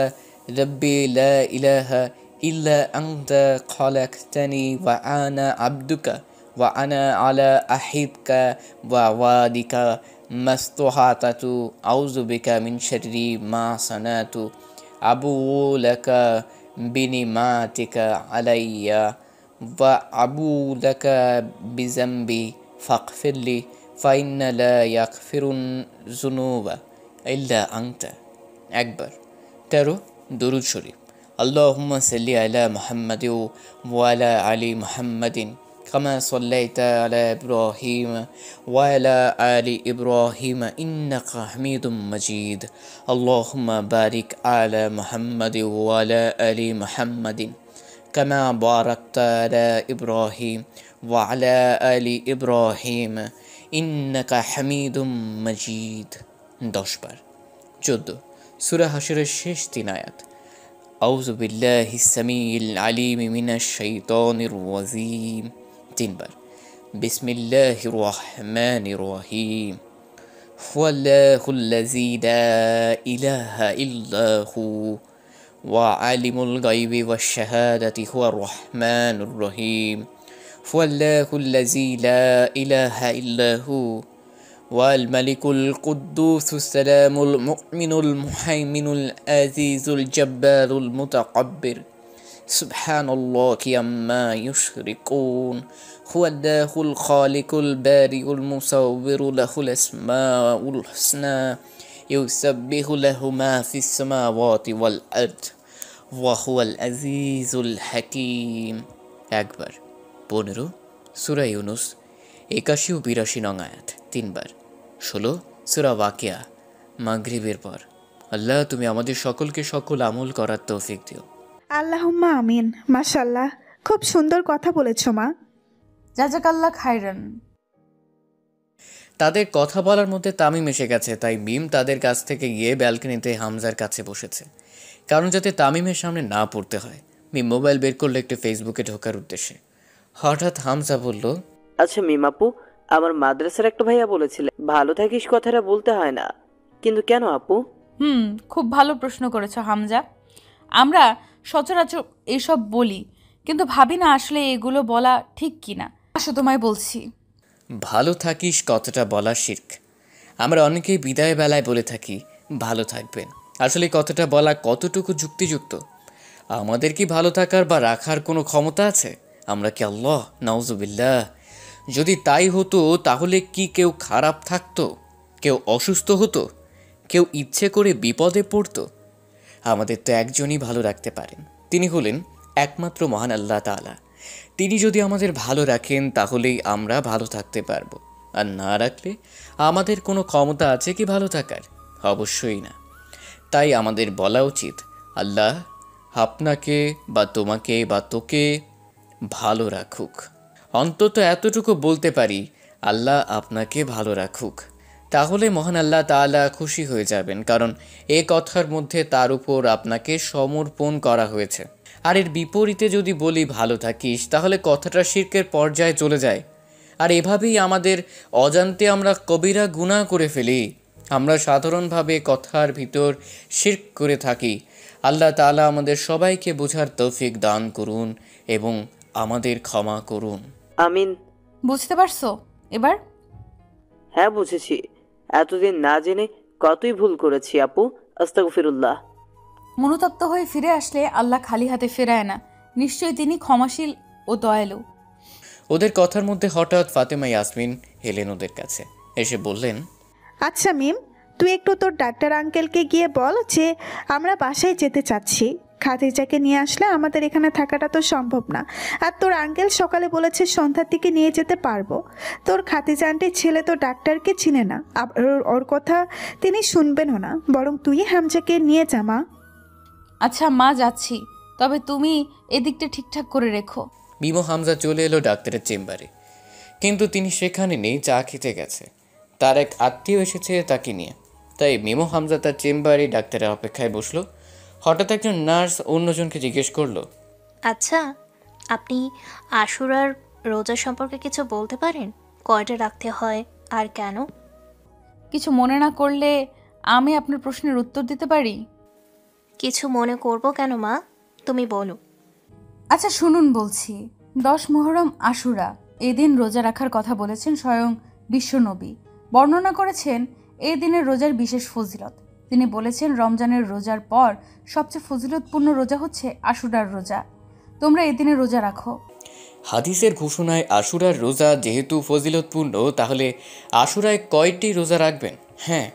রাব্বি লা ইলাহা ইল্লা আনতা খালাকতানি ওয়া আনা আবদুকা ওয়া আনা আলা আহিদকা ওয়া ওয়াদিকা মাসতুহাতাতু আউযু বিকা মিন শাররি মা সানাতু আবুউ লাকা বিনিমাতিকা আলাইয়া ওয়া আবুউ লাকা বিযামবি ফাগফিরলি ফাইন্না লা ইয়াগফিরুন যুনুবা ইল্লা আনতা 1 বার। 13 দুরূদ শরীফ আল্লাহুম্মা সাল্লি আলা মুহাম্মাদি ওয়া আলা আলি মুহাম্মাদিন কামা সাল্লাইতা আলা ইব্রাহিম ওয়া আলা আলি ইব্রাহিম ইন্নাকা হামিদুম মাজিদ। আল্লাহুম্মা বারিক আলা মুহাম্মাদি ওয়া আলা আলি মুহাম্মাদিন কামা বারাকতা আলা ইব্রাহিম ওয়া আলা আলি ইব্রাহিম ইন্নাকা হামিদুম মাজিদ 10 বার। 14 সূরা হাশরের শেষ 3 আয়াত আউযু বিল্লাহিস সামিউল আলিম মিনাশ শাইতানির রাজিম 3 বার। বিসমিল্লাহির রহমানির রহিম হুয়াল্লাহুল্লাযী লা ইলাহা ইল্লাহু ওয়া আলিমুল গায়বি ওয়াশ শাহাদাতি হুয়ার রহমানুর রহিম হুয়াল্লাহুল্লাযী লা ইলাহা ইল্লাহু والملك القدوس السلام المؤمن المهيمن العزيز الجبار المتكبر سبحان الله عما يشركون هو الله الخالق البارئ المصور له الأسماء الحسنى يسبح له ما في السماوات والأرض وهو العزيز الحكيم أكبر 15 সূরা ইউনূস 81 ও 82 নং আয়াত 3 বার। 16 সূরা ওয়াকিয়া মাগরিবের পর আল্লাহ তুমি আমাদের সকলকে সকল আমল করার তৌফিক দিও। আল্লাহুম্মা আমিন। মাশাআল্লাহ, খুব সুন্দর কথা বলেছো মা। জাযাকাল্লাহ খাইরান। তাদের কথা বলার মধ্যে তামিম এসে গেছে, তাই মিম তাদের কাছ থেকে গিয়ে ব্যালকনিতে হামজার কাছে বসেছে, কারণ যাতে তামিমের সামনে না পড়তে হয়। মিম মোবাইল বের করলে একটু ফেসবুকে ঢোকার উদ্দেশ্যে। হঠাৎ হামজা বলল, আচ্ছা মিমাপু, আমার মাদ্রাসার একটা ভাইয়া বলেছিল ভালো থাকিস কথাটা বলতে হয় না, কিন্তু কেন আপু? খুব ভালো প্রশ্ন করেছো হামজা। আমরা সচরাচর এইসব বলি, কিন্তু ভাবি না আসলে এগুলো বলা ঠিক কিনা। আসো তোমায় বলছি। ভালো থাকিস কথাটা বলা শিরক। আমরা অনেকেই বিদায় বেলায় বলে থাকি ভালো থাকবেন। আসলে কথাটা বলা কতটুকু যুক্তিযুক্ত? আমাদের কি ভালো থাকার বা রাখার কোনো ক্ষমতা আছে? আমরা কি আল্লাহ? নাউজুবিল্লাহ। যদি তাই হতো তাহলে কি কেউ খারাপ থাকতো? কেউ অসুস্থ হতো? কেউ ইচ্ছে করে বিপদে পড়তো? আমাদের তো একজনই ভালো রাখতে পারেন, তিনি হলেন একমাত্র মহান আল্লাহ তাআলা। তিনি যদি আমাদের ভালো রাখেন তাহলেই আমরা ভালো থাকতে পারবো, আর না রাখলে আমাদের কোনো ক্ষমতা আছে কি ভালো থাকার? অবশ্যই না। তাই আমাদের বলা উচিত, আল্লাহ আপনাকে বা তোমাকে বা তোকে ভালো রাখুক। অন্তত এতটুকু বলতে পারি, আল্লাহ আপনাকে ভালো রাখুক। তাহলে মহান আল্লাহ তাআলা খুশি হয়ে যাবেন, কারণ এ কথার মধ্যে তার উপর আপনাকে সমর্পণ করা হয়েছে। আর এর বিপরীতে যদি বলি ভালো থাকিস, তাহলে কথাটা শিরকের পর্যায়ে চলে যায়। আর এভাবেই আমাদের অজান্তে আমরা কবিরা গুনাহ করে ফেলি। আমরা সাধারণভাবে কথার ভিতর শিরক করে থাকি। আল্লাহ তাআলা আমাদের সবাইকে বোঝার তৌফিক দান করুন এবং আমাদের ক্ষমা করুন। আমিন। বুঝতে পারছো এবার? হ্যাঁ বুঝেছি। এতদিন না জেনে কতই ভুল করেছি আপু, আস্তাগফিরুল্লাহ। মনোতপ্ত হয়ে ফিরে আসলে আল্লাহ খালি হাতে ফেরায় না, নিশ্চয়ই তিনি ক্ষমাশীল ও দয়ালু। ওদের কথার মধ্যে হঠাৎ ফাতেমা ইয়াসমিন এলেন ওদের কাছে, এসে বললেন, আচ্ছা মিম, তুই একটু তোর ডাক্তার আঙ্কেলকে গিয়ে বল যে আমরা বাসায় যেতে চাচ্ছি। খাদিজাকে নিয়ে আসলে আমাদের এখানে থাকাটা তো সম্ভব না। আর তোর আঙ্কেল সকালে বলেছে সন্ধ্যার দিকে নিয়ে যেতে পারবো। তোর খাদিজা আন্টির ছেলে তো ডাক্তারকে চিনে না, আবার ওর কথা তিনি শুনবেনও না, বরং তুই হামজাকে নিয়ে যা মা। আচ্ছা মা, যাচ্ছি, তবে তুমি এদিকটা ঠিকঠাক করে রেখো। মিম ও হামজা চলে এলো ডাক্তারের চেম্বারে, কিন্তু তিনি সেখানে নেই, চা খেতে গেছে। তার এক আত্মীয় এসেছে তাকে নিয়ে, তাই মিম ও হামজা তার চেম্বারে ডাক্তারের অপেক্ষায় বসলো। হঠাৎ একজন নার্স অন্যজনকে জিজ্ঞেস করলো, আচ্ছা, আপনি আশুরার রোজা সম্পর্কে কিছু বলতে পারেন? কয়টা রাখতে হয় আর কেন? কিছু মনে না করলে আমি আপনার প্রশ্নের উত্তর দিতে পারি। কিছু মনে করব কেন মা, তুমি বলো। আচ্ছা শুনুন, বলছি 10 মুহররম আশুরা, এদিন রোজা রাখার কথা বলেছেন স্বয়ং বিশ্বনবী। বর্ণনা করেছেন এই দিনের রোজার বিশেষ ফজিলত। তিনি বলেছেন রমজানের রোজার পর সবচেয়ে ফজিলতপূর্ণ রোজা হচ্ছে আশুরার রোজা। তোমরা এই দিনে রোজা রাখো। হাদিসের ঘোষণায় আশুরার রোজা যেহেতু ফজিলতপূর্ণ, তাহলে আশুরায় কয়টি রোজা রাখবেন? হ্যাঁ,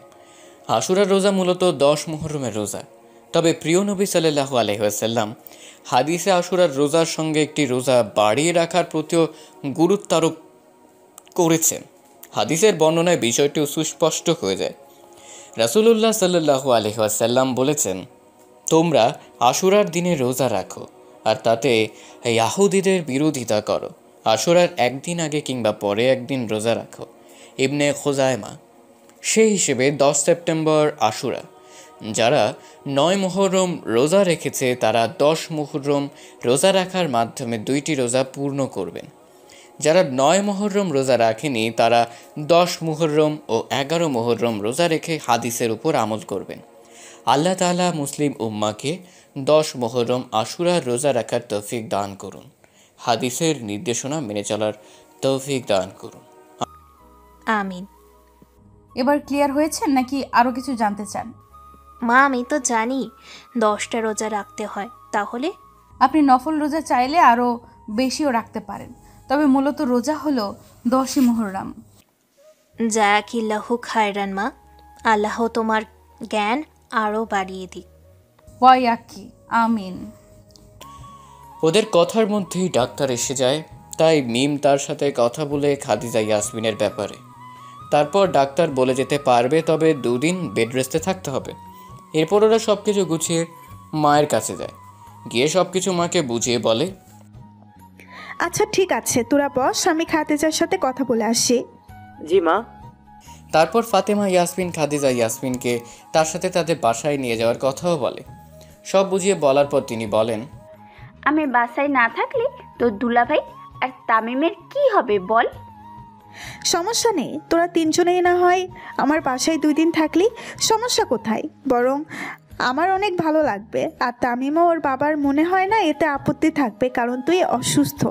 আশুরার রোজা মূলত 10 মুহররমের রোজা। তবে প্রিয় নবী সাল্লাল্লাহু আলাইহি ওয়াসাল্লাম হাদিসে আশুরার রোজার সঙ্গে একটি রোজা বাড়িয়ে রাখার প্রতিও গুরুত্ব আরোপ করেছেন। হাদিসের বর্ণনায় বিষয়টি সুস্পষ্ট হয়ে যায়। রাসূলুল্লাহ সাল্লাল্লাহু আলাইহি ওয়াসাল্লাম বলেছেন, তোমরা আশুরার দিনে রোজা রাখো আর তাতে ইয়াহুদীদের বিরোধিতা করো। আশুরার একদিন আগে কিংবা পরে একদিন রোজা রাখো। ইবনে খুজায়মা। সেই হিসেবে 10 সেপ্টেম্বর আশুরা। যারা 9 মুহররম রোজা রেখেছে তারা 10 মুহররম রোজা রাখার মাধ্যমে 2টি রোজা পূর্ণ করবেন। যারা 9 মুহররম রোজা রাখেনি তারা 10 মুহররম ও 11 মুহররম রোজা রেখে হাদিসের উপর আমল করবেন। আল্লাহ তাআলা মুসলিম উম্মাকে 10 মুহররম আশুরার রোজা রাখার তৌফিক দান করুন। হাদিসের নির্দেশনা মেনে চলার তৌফিক দান করুন। আমিন। এবার ক্লিয়ার হয়েছেন নাকি আরও কিছু জানতে চান? মা, আমি তো জানি 10টা রোজা রাখতে হয়, তাহলে আপনি নফল রোজা চাইলে আরও বেশিও রাখতে পারেন, তবে মূলত রোজা হলো 10ই মুহররম। জাযাকিল্লাহু খায়রান মা, আল্লাহ তোমার জ্ঞান আরও বাড়িয়ে দিক। ওয়াইয়াকি, আমিন। ওদের কথার মধ্যেই ডাক্তার এসে যায়, তাই মিম তার সাথে কথা বলে খাদিজা ইয়াসমিনের ব্যাপারে। তারপর ডাক্তার বলে যেতে পারবে, তবে 2 দিন বেড রেস্টে থাকতে হবে। এরপর ওরা সব কিছু গুছিয়ে মায়ের কাছে যায়, গিয়ে সব কিছু মাকে বুঝিয়ে বলে, আচ্ছা ঠিক আছে, তোরা বস, আমি খাদিজার সাথে কথা বলে আসি। জি মা। তারপর ফাতেমা ইয়াসমিন খাদিজা ইয়াসমিনকে তার সাথে তাদের বাসায় নিয়ে যাওয়ার কথাও বলে। সব বুঝিয়ে বলার পর তিনি বলেন, আমি বাসায় না থাকলে তোর দুলাভাই আর তামিমের কি হবে বল? সমস্যা নেই, তোরা 3 জনেই না হয় আমার বাসায় 2 দিন থাকলি, সমস্যা কোথায়? বরং আমার অনেক ভালো লাগবে। আর তামিমও ওর বাবার মনে হয় না এতে আপত্তি থাকবে, কারণ তুই অসুস্থ।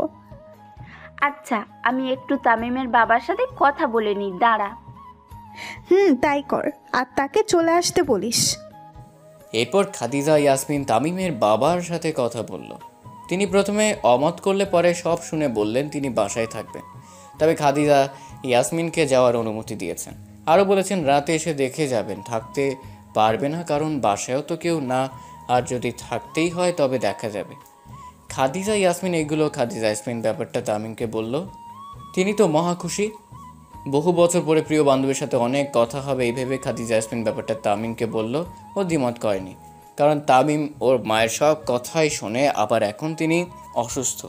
আচ্ছা, আমি একটু তামিমের বাবার সাথে কথা বলে নিই, দাঁড়া। তাই কর, আর তাকে চলে আসতে বলিস। এরপর খাদিজা ইয়াসমিন তামিমের বাবার সাথে কথা বলল। তিনি প্রথমে অমত করলে পরে সব শুনে বললেন তিনি বাসায় থাকবেন। তবে খাদিজা ইয়াসমিনকে যাওয়ার অনুমতি দিয়েছেন, আরও বলেছেন রাতে এসে দেখে যাবেন, থাকতে পারবে না কারণ বাসায়ও তো কেউ না, আর যদি থাকতেই হয় তবে দেখা যাবে। খাদিজা ইয়াসমিন এগুলো খাদিজা ইয়াসমিন ব্যাপারটা তামিমকে বলল। তিনি তো মহা খুশি। বহু বছর পরে প্রিয় বান্ধবীর সাথে অনেক কথা হবে এই ভেবে খাদিজা ইয়াসমিন ব্যাপারটা তামিমকে বলল। ও দ্বিমত করেনি, কারণ তামিম ওর মায়ের সব কথাই শোনে, আবার এখন তিনি অসুস্থ।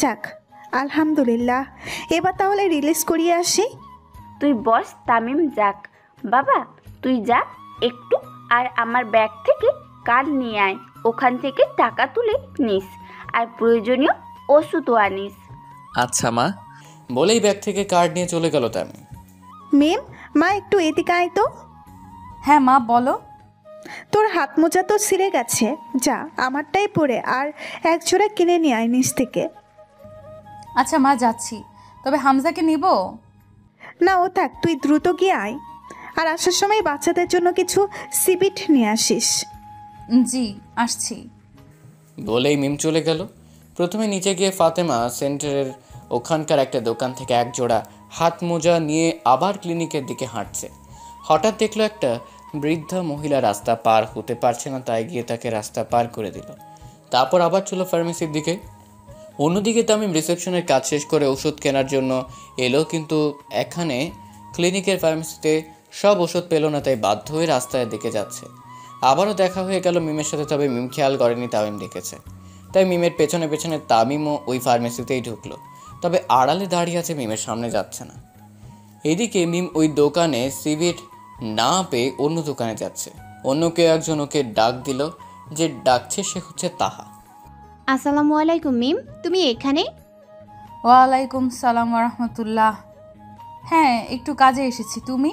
যাক, আলহামদুলিল্লাহ, এবার তাহলে রিলিজ করিয়ে আসি। তুই বস তামিম, যাক। বাবা তুই যা একটু, আর আমার ব্যাগ থেকে কার্ড নিয়ে আয়, ওখান থেকে টাকা তুলে নিস, আর প্রয়োজনীয় ওষুধও আনিস। আচ্ছা মা। বলেই ব্যাগ থেকে কার্ড নিয়ে চলে গেল তামিম। মেম, মা একটু এদিকে আয় তো। হ্যাঁ মা বলো। তোর হাত মোজা তো ছিঁড়ে গেছে, যা আমারটাই পরে আর এক জোড়া কিনে নিয়ে আয় নিচ থেকে। আচ্ছা মা, যাচ্ছি। তবে হামজাকে নিব? না, ও থাক, তুই দ্রুত গিয়ে আয়। আর আসার সময় বাচ্চাদের জন্য কিছু সিবিট নিয়ে আসিস। জি, আসছি। বলেই মিম চলে গেল। প্রথমে নিচে গিয়ে ফাতেমা সেন্টারের ওখানকার একটা দোকান থেকে এক জোড়া হাত মোজা নিয়ে আবার ক্লিনিকের দিকে হাঁটছে। হঠাৎ দেখলো একটা বৃদ্ধা মহিলা রাস্তা পার হতে পারছে না, তাই গিয়ে তাকে রাস্তা পার করে দিল। তারপর আবার চলো ফার্মেসির দিকে। অন্যদিকে তামিম রিসেপশনের কাজ শেষ করে ওষুধ কেনার জন্য এলো, কিন্তু এখানে ক্লিনিকের ফার্মেসিতে সব ওষুধ পেল না, তাই বাধ্য হয়ে রাস্তার দিকে যাচ্ছে। আবারও দেখা হয়ে গেল মিমের সাথে, তবে মিম খেয়াল করেনি তামিম দেখেছে, তাই মিমের পেছনে পেছনে তামিমও ওই ফার্মেসিতেই ঢুকলো, তবে আড়ালে দাঁড়িয়ে আছে, মিমের সামনে যাচ্ছে না। এদিকে মিম ওই দোকানে সিভিট না পেয়ে অন্য দোকানে যাচ্ছে। অন্য কেউ একজন ওকে ডাক দিল, যে ডাকছে সে হচ্ছে তাহা। আসসালামু আলাইকুম মিম, তুমি এখানে? ওয়ালাইকুম সালাম রাহমাতুল্লাহ। হ্যাঁ, একটু কাজে এসেছি। তুমি?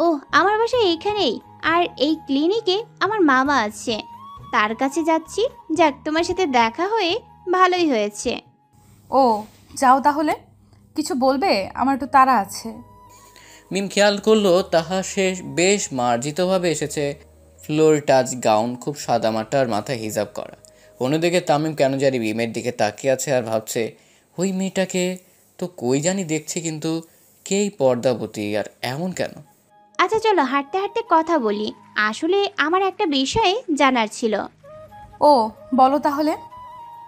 ও, আমার বাসা এইখানেই। আর এই ক্লিনিকে আমার মামা আছে, তার কাছে যাচ্ছি। যাক, তোমার সাথে দেখা হয়ে ভালোই হয়েছে। ও, যাও তাহলে। কিছু বলবে? আমার একটু তাড়া আছে। মিম খেয়াল করলো তাহা সে বেশ মার্জিতভাবে এসেছে। ফ্লোর টাচ গাউন, খুব সাদামাটার, মাথায় হিজাব করা। অন্যদিকে তামিম কেন জানি মিমের দিকে তাকিয়ে আছে আর ভাবছে, ওই মেয়েটাকে তো কই জানি দেখছে, কিন্তু কেই পর্দাবতী আর এমন কেন? আচ্ছা চলো হাঁটতে হাঁটতে কথা বলি। আসলে আমার একটা বিষয়ে জানার ছিল। ও, বলো তাহলে।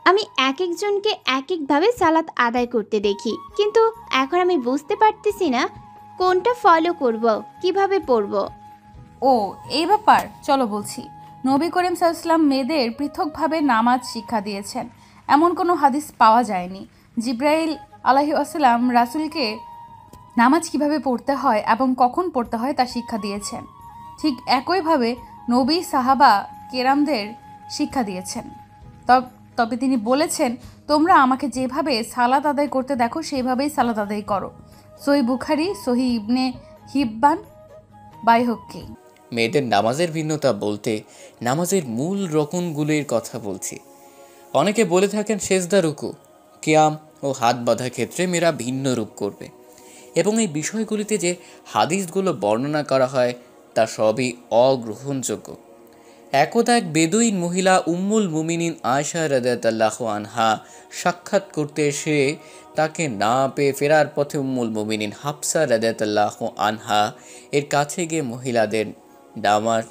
আমি এক একজনকে এক একভাবে সালাত আদায় করতে দেখি, কিন্তু এখন আমি বুঝতে পারতেছি না কোনটা ফলো করব, কিভাবে পড়ব। ও, এই ব্যাপার, চলো বলছি। নবী করিম সাল্লাল্লাহু আলাইহি ওয়াসাল্লাম মেয়েদের পৃথকভাবে নামাজ শিক্ষা দিয়েছেন, এমন কোনো হাদিস পাওয়া যায়নি। জিব্রাইল আলাইহিস সালাম রাসূলকে নামাজ কিভাবে পড়তে হয় এবং কখন পড়তে হয় তা শিক্ষা দিয়েছেন। ঠিক একইভাবে নবী সাহাবা কেরামদের শিক্ষা দিয়েছেন। তবে তিনি বলেছেন, তোমরা আমাকে যেভাবে সালাত আদায় করতে দেখো সেইভাবেই সালাত আদায় করো। সহিহ বুখারী, সহিহ ইবনে হিব্বান, বাইহক্কি। মেয়েদের নামাজের ভিন্নতা বলতে নামাজের মূল রকমগুলির কথা বলছি। অনেকে বলে থাকেন সেজদা, রুকু, কিয়াম ও হাত বাঁধার ক্ষেত্রে মেয়েরা ভিন্ন রূপ করবে, এবং এই বিষয়গুলিতে যে হাদিসগুলো বর্ণনা করা হয় তা সবই অগ্রহণযোগ্য। একদা এক বেদুইন মহিলা উম্মুল মুমিনিন আয়েশা রাদিয়াল্লাহু আনহা সাক্ষাৎ করতে এসে তাকে না পেয়ে ফেরার পথে উম্মুল মুমিনিন হাফসা রাদিয়াল্লাহু আনহা এর কাছে গিয়ে মহিলাদের নামাজ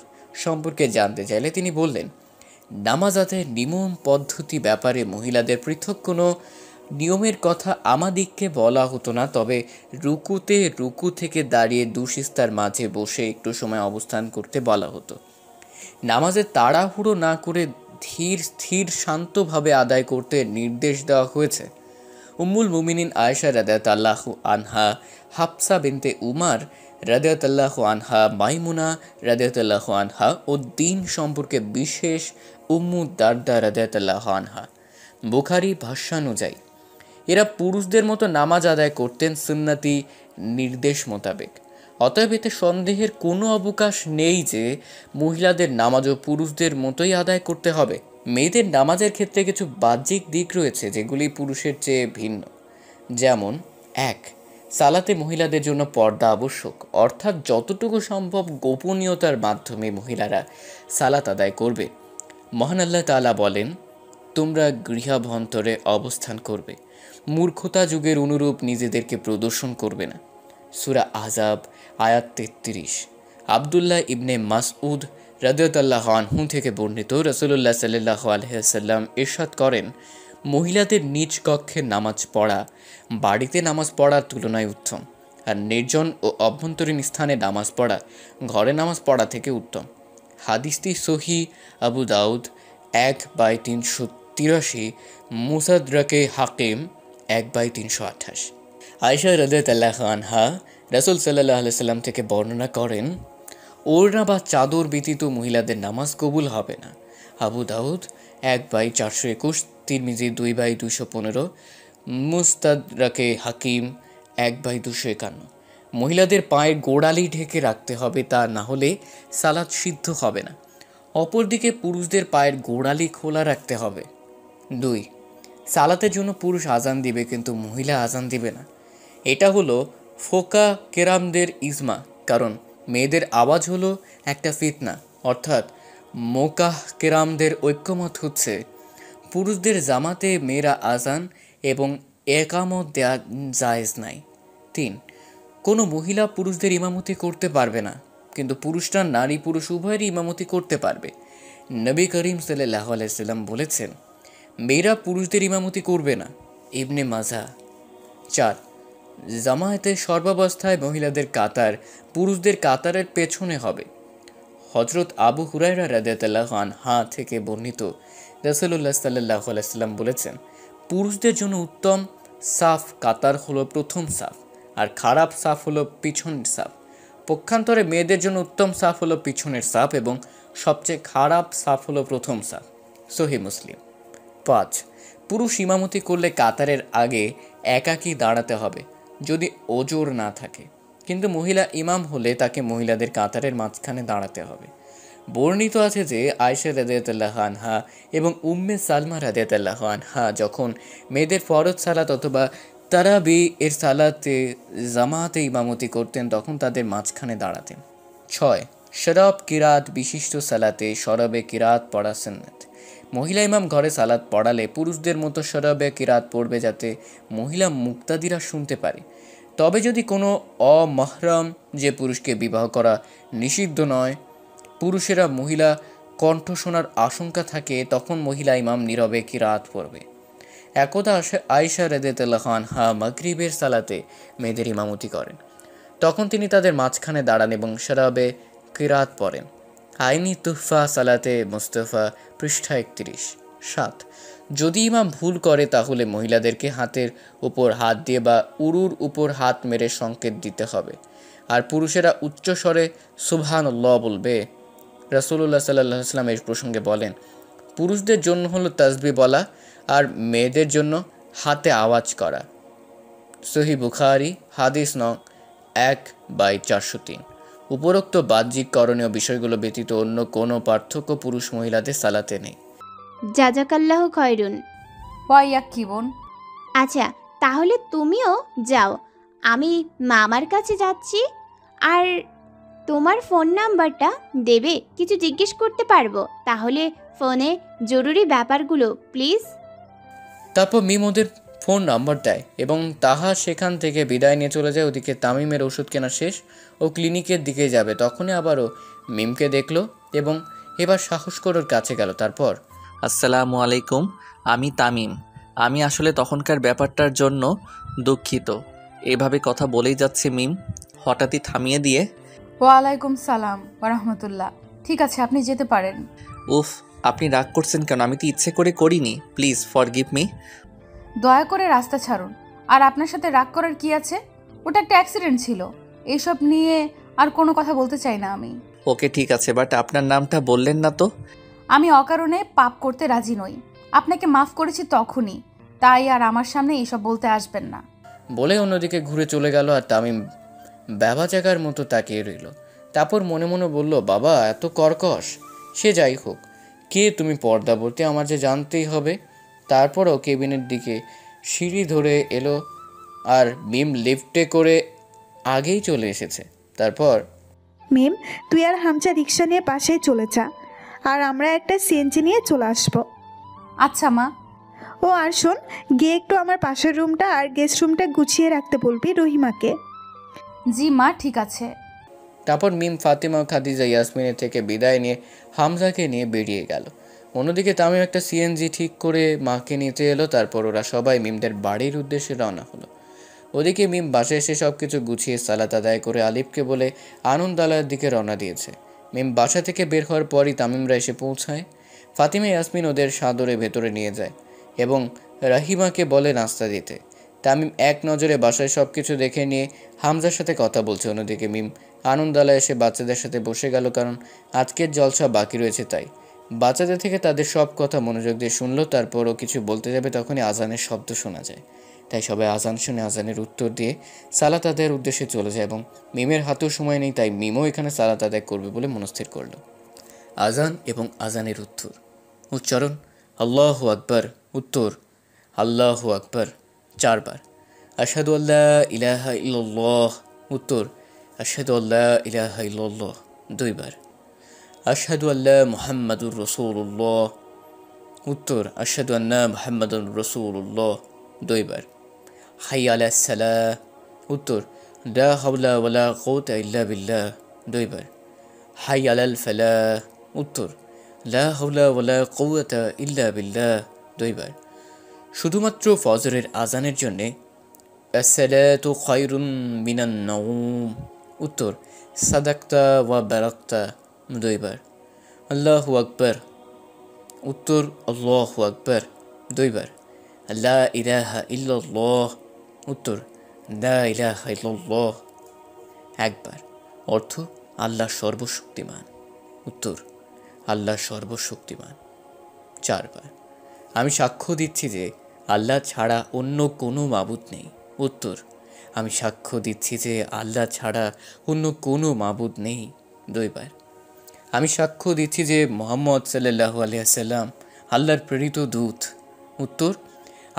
সম্পর্কে জানতে চাইলে তিনি বললেন, নামাজ আদায়ের নিয়ম পদ্ধতি ব্যাপারে মহিলাদের পৃথক কোনো নিয়মের কথা আমাদিগকে বলা হতো না, তবে রুকু থেকে দাঁড়িয়ে দুশিস্তার মাঝে বসে একটু সময় অবস্থান করতে বলা হতো। নামাজে তাড়াহুড়ো না করে ধীর স্থির শান্তভাবে আদায় করতে নির্দেশ দেওয়া হয়েছে। উম্মুল মুমিনিন আয়েশা রাদিয়াল্লাহু আনহা, হাফসা বিনতে উমার রাদিয়াল্লাহু আনহা, মাইমুনা রাদিয়াল্লাহু আনহা ও দ্বীন সম্পর্কে বিশেষ উম্মু দারদা রাদিয়াল্লাহু আনহা। বুখারী ভাষ্যানুযায়ী এরা পুরুষদের মতো নামাজ আদায় করতেন সুন্নতি নির্দেশ মোতাবেক। অতএব এতে সন্দেহের কোনো অবকাশ নেই যে মহিলাদের নামাজও পুরুষদের মতোই আদায় করতে হবে। মেয়েদের নামাজের ক্ষেত্রে কিছু বাহ্যিক দিক রয়েছে যেগুলি পুরুষের চেয়ে ভিন্ন। যেমন 1. সালাতে মহিলাদের জন্য পর্দা আবশ্যক, অর্থাৎ যতটুকু সম্ভব গোপনীয়তার মাধ্যমে মহিলারা সালাত আদায় করবে। মহান আল্লাহ তাআলা বলেন, তোমরা গৃহাভ্যন্তরে অবস্থান করবে, মূর্খতা যুগের অনুরূপ নিজেদেরকে প্রদর্শন করবে না। সূরা আহজাব আয়াত 33। আব্দুল্লাহ ইবনে মাসউদ রাদিয়াল্লাহু আনহু থেকে বর্ণিত, রাসূলুল্লাহ সাল্লাল্লাহু আলাইহি ওয়াসাল্লাম ইরশাদ করেন, মহিলাদের নিজ কক্ষে নামাজ পড়া বাড়িতে নামাজ পড়ার তুলনায় উত্তম, আর নির্জন ও অভ্যন্তরীণ স্থানে নামাজ পড়া ঘরে নামাজ পড়া থেকে উত্তম। হাদিসটি সহিহ আবু দাউদ 1/383, মুসাদরাকে হাকিম 1/328। আয়েশা রাদিয়াল্লাহু আনহা রাসূল সাল্লাল্লাহু আলাইহি ওয়াসাল্লাম থেকে বর্ণনা করেন, ওড়না বা চাদর ব্যতীত মহিলাদের নামাজ কবুল হবে না। আবু দাউদ 1/421, তিরমিজি 2/215, মুস্তাদরাকে হাকিম 1/251। মহিলাদের পায়ের গোড়ালি ঢেকে রাখতে হবে, তা না হলে সালাত সিদ্ধ হবে না। অপরদিকে পুরুষদের পায়ের গোড়ালি খোলা রাখতে হবে। 2, সালাতের জন্য পুরুষ আজান দিবে কিন্তু মহিলা আজান দিবে না। এটা হলো ফোকা কেরামদের ইজমা, কারণ মেয়েদের আওয়াজ হলো একটা ফিতনা। অর্থাৎ মোকাহ কেরামদের ঐক্যমত হচ্ছে পুরুষদের জামাতে মেয়েরা আজান এবং একামত দেয়া জায়েজ নাই। 3, কোনো মহিলা পুরুষদের ইমামতি করতে পারবে না, কিন্তু পুরুষরা নারী পুরুষ উভয়েরই ইমামতি করতে পারবে। নবী করিম সাল্লাল্লাহু আলাইহি সাল্লাম বলেছেন, মেয়েরা পুরুষদের ইমামতি করবে না। ইবনে মাজাহ। 4, জামায়াতে সর্বাবস্থায় মহিলাদের কাতার পুরুষদের কাতারের পেছনে হবে। হযরত আবু হুরায়রা রাদিয়াল্লাহু আনহু থেকে বর্ণিত, রাসূলুল্লাহ সাল্লাল্লাহু আলাইহি সাল্লাম বলেছেন, পুরুষদের জন্য উত্তম সাফ কাতার হলো প্রথম সাফ, আর খারাপ সাফ হলো পিছনের সাফ। পক্ষান্তরে মেয়েদের জন্য উত্তম সাফ হলো পিছনের সাফ এবং সবচেয়ে খারাপ সাফ হলো প্রথম সাফ। সহিহ মুসলিম। 5, পুরুষ ইমামতি করলে কাতারের আগে একাকী দাঁড়াতে হবে যদি ওজোর না থাকে, কিন্তু মহিলা ইমাম হলে তাকে মহিলাদের কাতারের মাঝখানে দাঁড়াতে হবে। বর্ণিত আছে যে আয়েশা রাদিয়াল্লাহু আনহা এবং উম্মে সালমা রাদিয়াল্লাহু আনহা যখন মেয়েদের ফরজ সালাত অথবা তারাবি এর সালাতে জামাতে ইমামতি করতেন তখন তাদের মাঝখানে দাঁড়াতেন। 6, শরাব কিরাত বিশিষ্ট সালাতে শরাবে কিরাত পড়া সুন্নাত। মহিলা ইমাম ঘরে সালাত পড়ালে পুরুষদের মতো শরাবে কিরাত পড়বে যাতে মহিলা মুক্তাদিরা শুনতে পারে। তবে যদি কোনো অমাহরাম যে পুরুষকে বিবাহ করা নিষিদ্ধ নয়, পুরুষেরা মহিলা কণ্ঠ শোনার আশঙ্কা থাকে, তখন মহিলা ইমাম নীরবে কিরাত পড়বে। একদা আয়েশা রাদিয়াল্লাহু আনহা মাগরিবের সালাতে মেয়েদের ইমামতি করেন। তখন তিনি তাদের মাঝখানে দাঁড়ান এবং শরাবে কিরাত পড়েন। আইনি তুহফা সালাতে মুস্তাফা পৃষ্ঠা 31। 7, যদি ইমাম ভুল করে তাহলে মহিলাদেরকে হাতের উপর হাত দিয়ে বা উরুর উপর হাত মেরে সংকেত দিতে হবে, আর পুরুষেরা উচ্চ স্বরে সুবহানাল্লাহ বলবে। রাসূলুল্লাহ সাল্লাল্লাহু আলাইহি ওয়াসাল্লাম এর প্রসঙ্গে বলেন, পুরুষদের জন্য হলো তাসবিহ বলা আর মেয়েদের জন্য হাতে আওয়াজ করা। সহিহ বুখারী হাদিস নং 1/403। উপরোক্ত বাহ্যিক করণীয় বিষয়গুলো ব্যতীত অন্য কোনো পার্থক্য পুরুষ মহিলাদের সালাতে নেই। জাজাকাল্লাহ খয়রুন। ওয়াইয়া কি বোন? আচ্ছা, তাহলে তুমিও যাও, আমি মামার কাছে যাচ্ছি। আর তোমার ফোন নাম্বারটা দেবে, কিছু জিজ্ঞেস করতে পারবো তাহলে ফোনে, জরুরি ব্যাপারগুলো প্লিজ। তারপর মিম ওদের ফোন নাম্বার দেয় এবং তাহা সেখান থেকে বিদায় নিয়ে চলে যায়। ওদিকে তামিমের ওষুধ কেনা শেষ, ও ক্লিনিকের দিকে যাবে, তখনই আবারও মিমকে দেখলো এবং এবার সাহস করে ওর কাছে গেল। তারপর, আসসালামু আলাইকুম, আমি তামিম। আমি আসলে তখনকার ব্যাপারটার জন্য দুঃখিত। এভাবে কথা বলেই যাচ্ছে মিম হঠাৎই থামিয়ে দিয়ে, ওয়ালাইকুম সালাম ওরহমতুল্লাহ। ঠিক আছে, আপনি যেতে পারেন। উফ, আপনি রাগ করছেন কেন? আমি তো ইচ্ছে করে করিনি, প্লিজ ফরগিভ মি। দয়া করে রাস্তা ছাড়ুন। আর আপনার সাথে রাগ করার কি আছে? ওটা একটা অ্যাক্সিডেন্ট ছিল, এইসব নিয়ে আর কোনো কথা বলতে চাই না আমি। ওকে ঠিক আছে, বাট আপনার নামটা বললেন না তো। আমি অকারণে পাপ করতে রাজি নই, আপনাকে মাফ করেছি তখনই, তাই আর আমার সামনে এইসব বলতে আসবেন না। বলে অন্যদিকে ঘুরে চলে গেল আর তামিম ব্যাবা জায়গার মতো তাকিয়ে রইল। তারপর মনে মনে বলল, বাবা এত কর্কশ। সে যাই হোক, কে তুমি পর্দাবর্তী, আমার যে জানতেই হবে। তারপরও কেবিনের দিকে সিঁড়ি ধরে এলো আর মিম লিফটে করে আগেই চলে এসেছে। তারপর, মিম তুই আর হামচা রিক্সা নিয়ে পাশেই চলে যা, আর আমরা একটা সিএনজি নিয়ে চলে আসবো। আচ্ছা মা। ও আর শোন, গিয়ে একটু আমার পাশের রুমটা আর গেস্ট রুমটা গুছিয়ে রাখতে বলবি রহিমাকে। জি মা, ঠিক আছে। তারপর মিম ফাতিমা খাদিজা ইয়াসমিনের থেকে বিদায় নিয়ে হামজাকে নিয়ে বেরিয়ে গেল। অন্যদিকে তামিম একটা সিএনজি ঠিক করে মাকে নিতে এলো। তারপর ওরা সবাই মিমদের বাড়ির উদ্দেশ্যে রওনা হলো। ওদিকে মিম বাসায় এসে সব কিছু গুছিয়ে সালাত আদায় করে আলিফকে বলে আনন্দালয়ের দিকে রওনা দিয়েছে। মিম বাসা থেকে বের হওয়ার পরই তামিমরা এসে পৌঁছায়। ফাতিমা ইয়াসমিন ওদের সাদরে ভেতরে নিয়ে যায় এবং রাহিমাকে বলে নাস্তা দিতে। তামিম এক নজরে বাসায় সব কিছু দেখে নিয়ে হামজার সাথে কথা বলছে। অন্যদিকে মিম আনন্দালয়ে এসে বাচ্চাদের সাথে বসে গেল, কারণ আজকের জলসা বাকি রয়েছে তাই। বাচ্চাদের থেকে তাদের সব কথা মনোযোগ দিয়ে শুনলো। তারপরও কিছু বলতে যাবে তখনই আজানের শব্দ শোনা যায়। তাই সবাই আজান শুনে আজানের উত্তর দিয়ে সালাত আদায়ের উদ্দেশ্যে চলে যায় এবং মিমের হাতেও সময় নেই, তাই মিমও এখানে সালাত আদায় করবে বলে মনস্থির করল। আজান এবং আজানের উত্তর উচ্চারণ আল্লাহু আকবার, উত্তর আল্লাহু আকবার 4 বার। আশহাদু আল্লা ইলাহা ইল্লাল্লাহ, উত্তর আশহাদু আল্লা ইলাহা ইল্লাল্লাহ 2 বার। আশহাদু আল্লা মুহাম্মাদুর রাসূলুল্লাহ, উত্তর আশহাদু আন্না মুহাম্মাদুর রাসূলুল্লাহ 2 বার। হাইয়া আলাস সালাহ, উত্তর লা হাওলা ওয়ালা কুওয়াতা ইল্লা বিল্লাহ 2 বার। হাইয়া আলাল ফালাহ, উত্তর লা হাওলা ওয়ালা কুওয়াতা ইল্লা বিল্লাহ 2 বার। শুধুমাত্র ফজরের আজানের জন্যে আসসালাতু খায়রুম মিনান নাওম, উত্তর সাদাকতা ওয়া বারাকতা 2 বার। আল্লাহু আকবার, উত্তর আল্লাহু আকবার 2 বার। লা ইলাহা ইল্লাল্লাহ, উত্তর লা ইলাহা ইল্লাল্লাহ 1 বার। অর্থ আল্লাহ সর্বশক্তিমান, উত্তর আল্লাহ সর্বশক্তিমান 4 বার। আমি সাক্ষ্য দিচ্ছি যে আল্লাহ ছাড়া অন্য কোনো মাবুদ নেই, উত্তর আমি সাক্ষ্য দিচ্ছি যে আল্লাহ ছাড়া অন্য কোনো মাবুদ নেই 2 বার। আমি সাক্ষ্য দিচ্ছি যে মুহাম্মদ সাল্লাল্লাহু আলাইহি ওয়াসাল্লাম আল্লাহর প্রেরিত দূত, উত্তর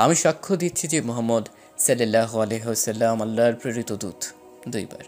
আমি সাক্ষ্য দিচ্ছি যে মুহাম্মদ সাল্লাল্লাহু আলাইহি ওয়াসাল্লাম আল্লাহর প্রেরিত দূত 2 বার।